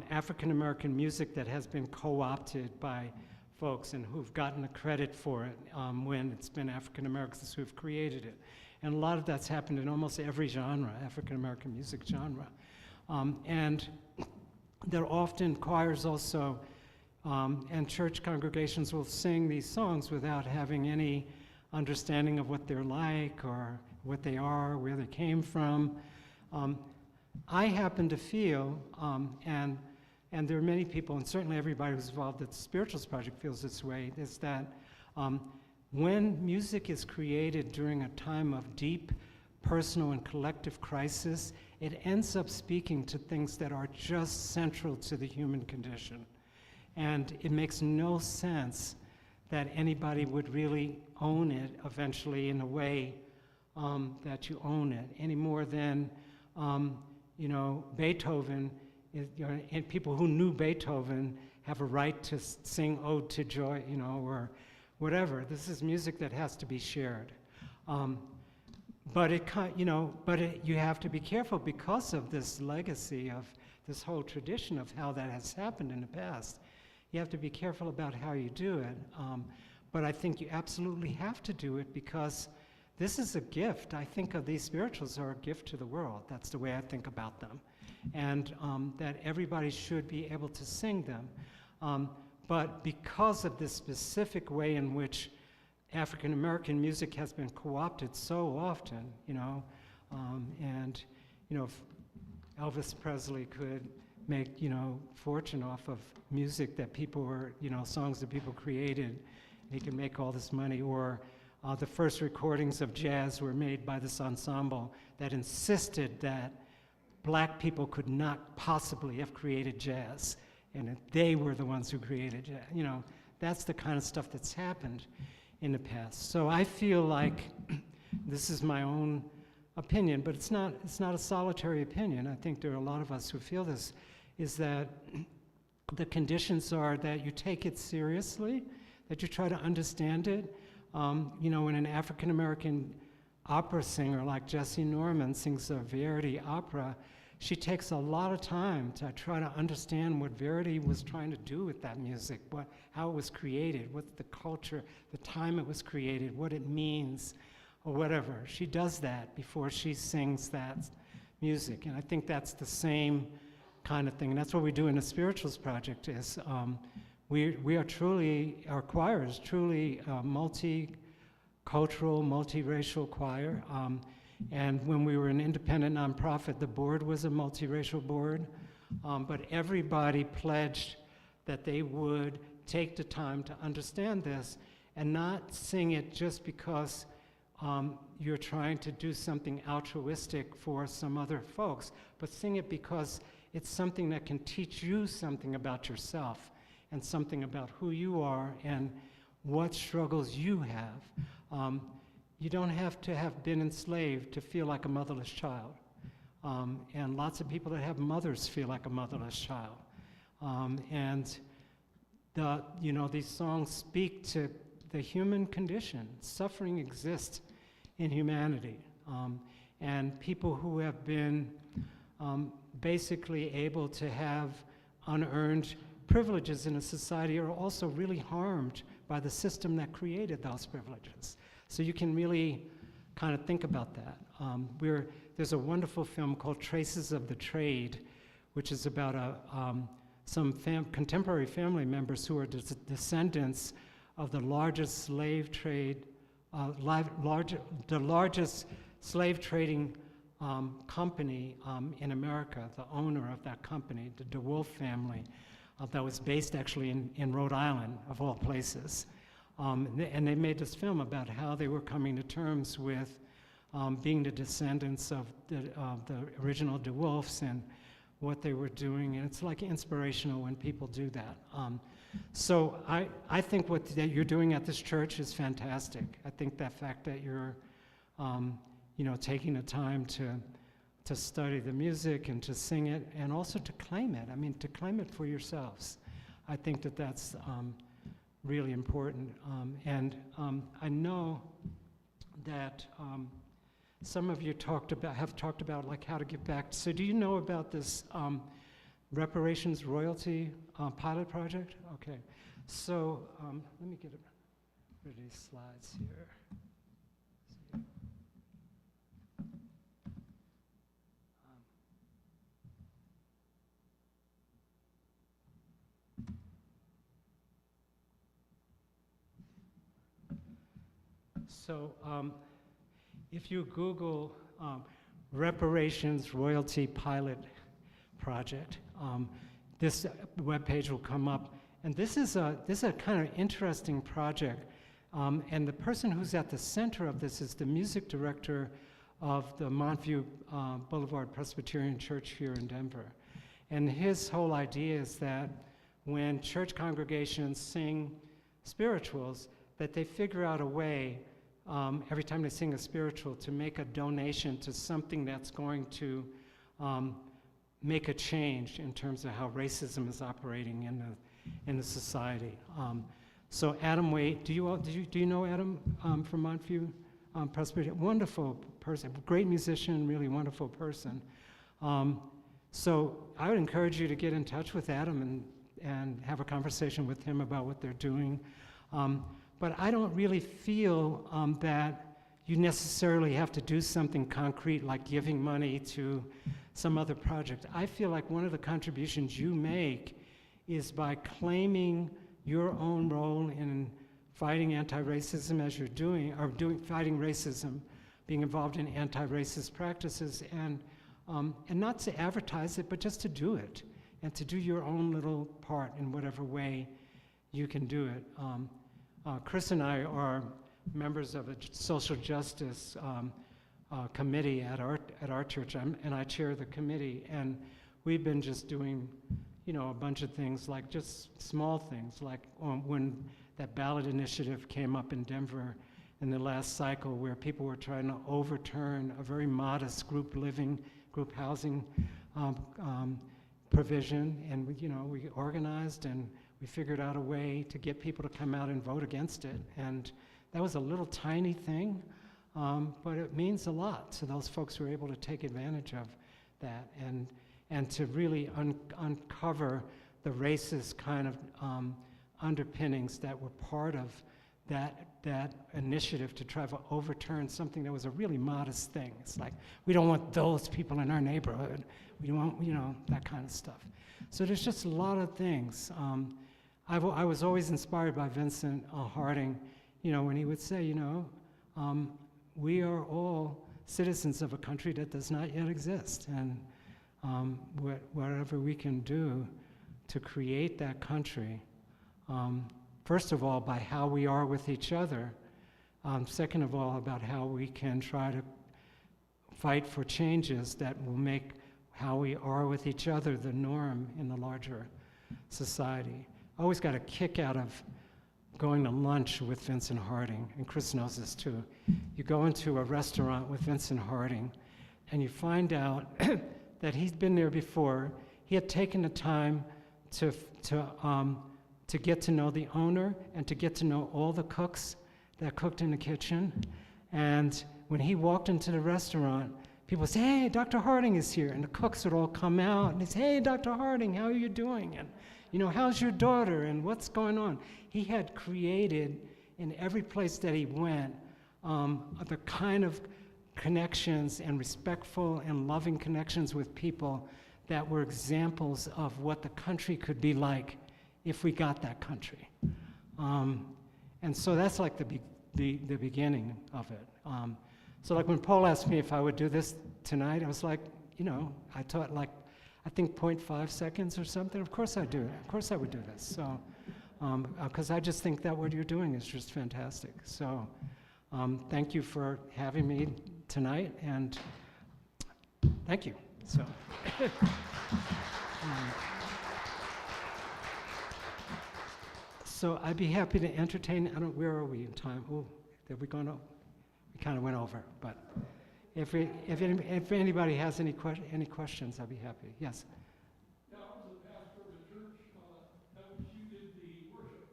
African American music that has been co-opted by folks and who've gotten the credit for it when it's been African Americans who've created it. And a lot of that's happened in almost every genre, African American music genre. And there are often choirs also, and church congregations will sing these songs without having any understanding of what they're like or what they are, where they came from. I happen to feel, and there are many people, and certainly everybody who's involved at the Spirituals Project feels this way, is that when music is created during a time of deep personal and collective crisis, it ends up speaking to things that are just central to the human condition. And it makes no sense that anybody would really own it eventually in a way that you own it, any more than Beethoven, and people who knew Beethoven have a right to sing Ode to Joy, or whatever. This is music that has to be shared. But you have to be careful because of this legacy of this whole tradition of how that has happened in the past. You have to be careful about how you do it. But I think you absolutely have to do it because this is a gift. I think of these spirituals are a gift to the world. That's the way I think about them. And that everybody should be able to sing them. But because of this specific way in which African American music has been co-opted so often, if Elvis Presley could make, fortune off of music that people were, songs that people created, he could make all this money, or the first recordings of jazz were made by this ensemble that insisted that Black people could not possibly have created jazz, and that they were the ones who created jazz. That's the kind of stuff that's happened in the past. So I feel like this is my own opinion, but it's not a solitary opinion. I think there are a lot of us who feel this, is that the conditions are that you take it seriously, that you try to understand it. When an African American opera singer like Jessie Norman sings a Verdi opera, she takes a lot of time to try to understand what Verdi was trying to do with that music, how it was created, what's the culture, the time it was created, what it means, or whatever. She does that before she sings that music, and I think that's the same kind of thing. And that's what we do in the Spirituals Project. Is we are truly, our choir is truly a multicultural, multiracial choir. And when we were an independent nonprofit, the board was a multiracial board, but everybody pledged that they would take the time to understand this and not sing it just because you're trying to do something altruistic for some other folks, but sing it because it's something that can teach you something about yourself and something about who you are and what struggles you have. You don't have to have been enslaved to feel like a motherless child. And lots of people that have mothers feel like a motherless child. And these songs speak to the human condition. Suffering exists in humanity. And people who have been basically able to have unearned privileges in a society are also really harmed by the system that created those privileges. So you can really kind of think about that. There's a wonderful film called Traces of the Trade, which is about some contemporary family members who are descendants of the largest slave trade, the largest slave trading company in America. The owner of that company, the DeWolf family, that was based actually in Rhode Island, of all places. And they made this film about how they were coming to terms with being the descendants of the original DeWolfs and what they were doing. And it's like inspirational when people do that. So I think what that you're doing at this church is fantastic. I think that fact that you're taking the time to study the music and to sing it, and also to claim it. I mean, to claim it for yourselves. I think that that's really important. I know that some of you have talked about like how to give back. So do you know about this reparations royalty pilot project? Okay. So let me get rid of these slides here. So if you Google reparations royalty pilot project, this webpage will come up. And this is a kind of interesting project. And the person who's at the center of this is the music director of the Montview Boulevard Presbyterian Church here in Denver. And his whole idea is that when church congregations sing spirituals, that they figure out a way every time they sing a spiritual to make a donation to something that's going to make a change in terms of how racism is operating in the society. So Adam Waite, do you know Adam from Montview Presbyterian? Wonderful person, great musician, really wonderful person. So I would encourage you to get in touch with Adam and have a conversation with him about what they're doing. But I don't really feel that you necessarily have to do something concrete like giving money to some other project. I feel like one of the contributions you make is by claiming your own role in fighting anti-racism as you're doing, or fighting racism, being involved in anti-racist practices, and not to advertise it, but just to do it, and to do your own little part in whatever way you can do it. Chris and I are members of a social justice committee at our church, and I chair the committee, and we've been just doing, a bunch of things, like just small things, like when that ballot initiative came up in Denver in the last cycle, where people were trying to overturn a very modest group housing provision, and we organized and we figured out a way to get people to come out and vote against it. And that was a little tiny thing, but it means a lot to those folks who are able to take advantage of that and to really uncover the racist kind of underpinnings that were part of that initiative to try to overturn something that was a really modest thing. It's like, we don't want those people in our neighborhood. We don't want, that kind of stuff. So there's just a lot of things. I was always inspired by Vincent Harding, when he would say, we are all citizens of a country that does not yet exist, and whatever we can do to create that country, first of all, by how we are with each other, second of all, about how we can try to fight for changes that will make how we are with each other the norm in the larger society. I always got a kick out of going to lunch with Vincent Harding, and Chris knows this too. You go into a restaurant with Vincent Harding, and you find out that he'd been there before. He had taken the time to get to know the owner and to get to know all the cooks that cooked in the kitchen. And when he walked into the restaurant, people would say, "Hey, Dr. Harding is here." And the cooks would all come out and they'd say, "Hey, Dr. Harding, how are you doing? And, how's your daughter? And what's going on?" He had created in every place that he went the kind of connections and respectful and loving connections with people that were examples of what the country could be like if we got that country. And so that's like the beginning of it. So like when Paul asked me if I would do this tonight, I was like, I taught I think 0.5 seconds or something. Of course I do. Of course I would do this. So, because I just think that what you're doing is just fantastic. So thank you for having me tonight, and thank you. So I'd be happy to entertain. Where are we in time? Oh, have we gone over? We kind of went over, but If anybody has any questions, I'd be happy. Yes. Yeah, I was a pastor of a church that was you did the worship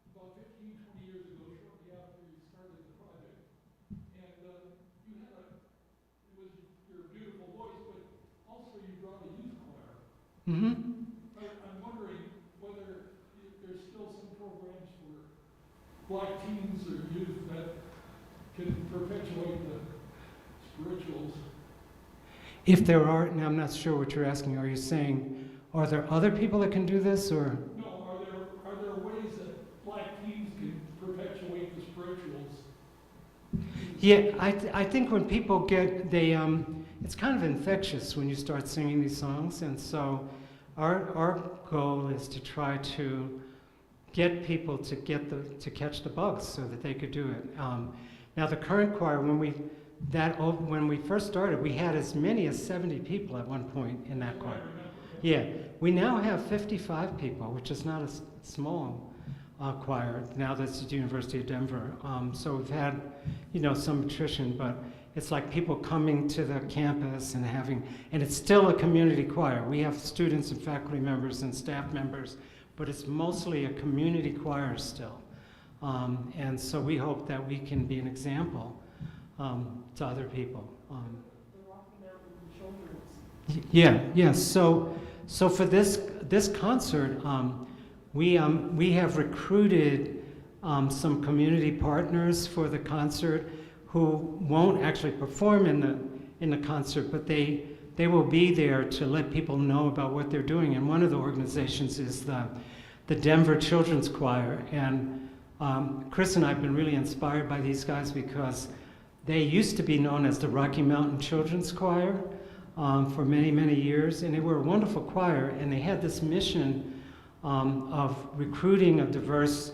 about 15, 20 years ago, shortly after you started the project. And you had it was your beautiful voice, but also you brought a youth choir. Mm-hmm. I'm wondering whether there's still some programs for black teens or youth that can perpetuate the spirituals. If there are, and I'm not sure what you're asking, are you saying, are there other people that can do this, or? No, are there ways that black teens can perpetuate the spirituals? Yeah, I think when people get, it's kind of infectious when you start singing these songs, and so our goal is to try to get people to catch the bugs so that they could do it. Now the current choir, when we first started, we had as many as 70 people at one point in that choir. Yeah, we now have 55 people, which is not a small choir. Now that's at the University of Denver. So we've had, some attrition, but it's like people coming to the campus and and it's still a community choir. We have students and faculty members and staff members, but it's mostly a community choir still. And so we hope that we can be an example to other people. Yeah. So for this concert, we have recruited some community partners for the concert who won't actually perform in the concert, but they will be there to let people know about what they're doing. And one of the organizations is the Denver Children's Choir. And Chris and I have been really inspired by these guys because they used to be known as the Rocky Mountain Children's Choir for many, many years. And they were a wonderful choir, and they had this mission of recruiting a diverse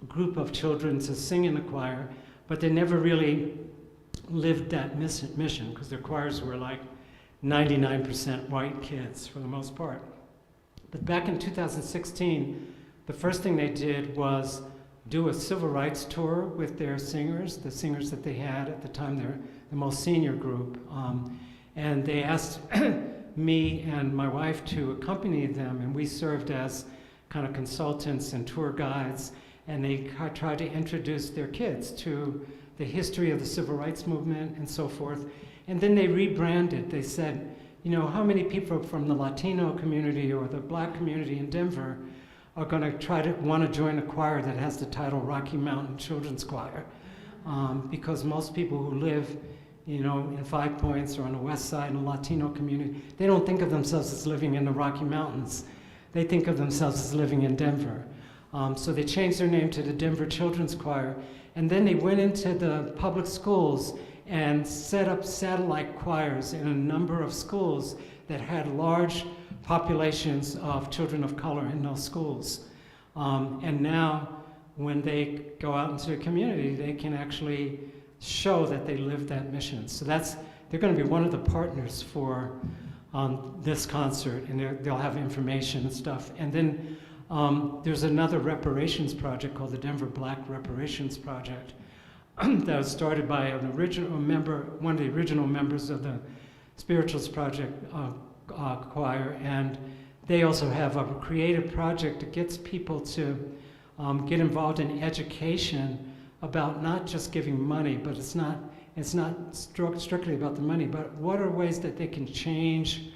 group of children to sing in the choir, but they never really lived that mission because their choirs were like 99% white kids for the most part. But back in 2016, the first thing they did was do a civil rights tour with their singers, the singers that they had at the time, they're the most senior group. And they asked me and my wife to accompany them, and we served as kind of consultants and tour guides, and they tried to introduce their kids to the history of the civil rights movement and so forth. And then they rebranded. They said, how many people from the Latino community or the black community in Denver are going to want to join a choir that has the title Rocky Mountain Children's Choir? Because most people who live, in Five Points or on the west side in the Latino community, they don't think of themselves as living in the Rocky Mountains. They think of themselves as living in Denver. So they changed their name to the Denver Children's Choir, and then they went into the public schools and set up satellite choirs in a number of schools that had large populations of children of color in those schools. And now, when they go out into the community, they can actually show that they live that mission. So they're going to be one of the partners for this concert, and they'll have information and stuff. And then there's another reparations project called the Denver Black Reparations Project that was started by one of the original members of the Spirituals Project choir, and they also have a creative project that gets people to get involved in education about not just giving money, but it's not strictly about the money, but what are ways that they can change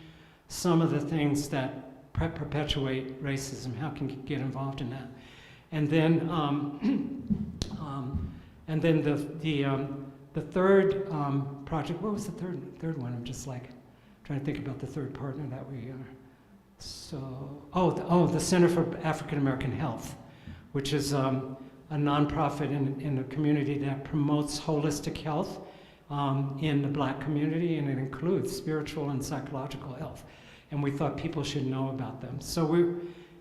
some of the things that perpetuate racism? How can you get involved in that? And then the third project. What was the third one? I'm just like trying to think about the third partner that we are. The Center for African American Health, which is a nonprofit in the community that promotes holistic health in the black community, and it includes spiritual and psychological health. And we thought people should know about them. So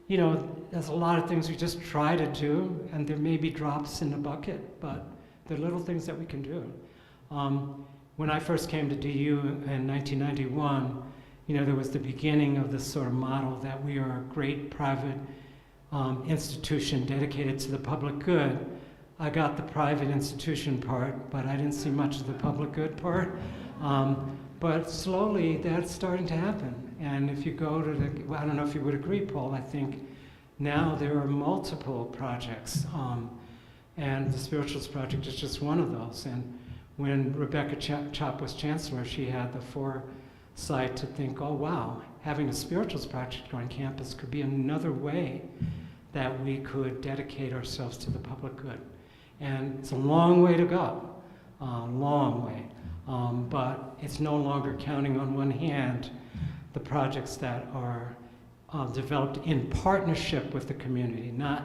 there's a lot of things we just try to do, and there may be drops in the bucket, but they're little things that we can do. When I first came to DU in 1991, there was the beginning of this sort of model that we are a great private institution dedicated to the public good. I got the private institution part, but I didn't see much of the public good part. But slowly that's starting to happen. And if you go to the, well, I don't know if you would agree, Paul, I think now there are multiple projects. And the Spirituals Project is just one of those. And when Rebecca Chop was chancellor, she had the foresight to think, oh wow, having a Spirituals Project on campus could be another way that we could dedicate ourselves to the public good. And it's a long way to go, long way. But it's no longer counting on one hand the projects that are developed in partnership with the community, not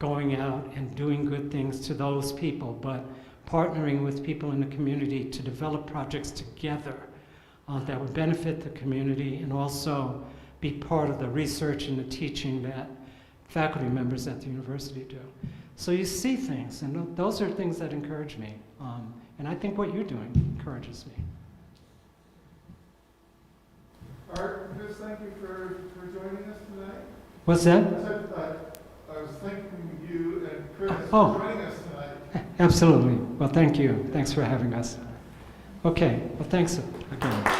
going out and doing good things to those people, but partnering with people in the community to develop projects together that would benefit the community and also be part of the research and the teaching that faculty members at the university do. So you see things, and those are things that encourage me. And I think what you're doing encourages me. Art, Chris, thank you for joining us tonight. What's that? I was thanking you and Chris Oh. for joining us tonight. Absolutely. Well, thank you. Thanks for having us. Okay. Well, thanks again.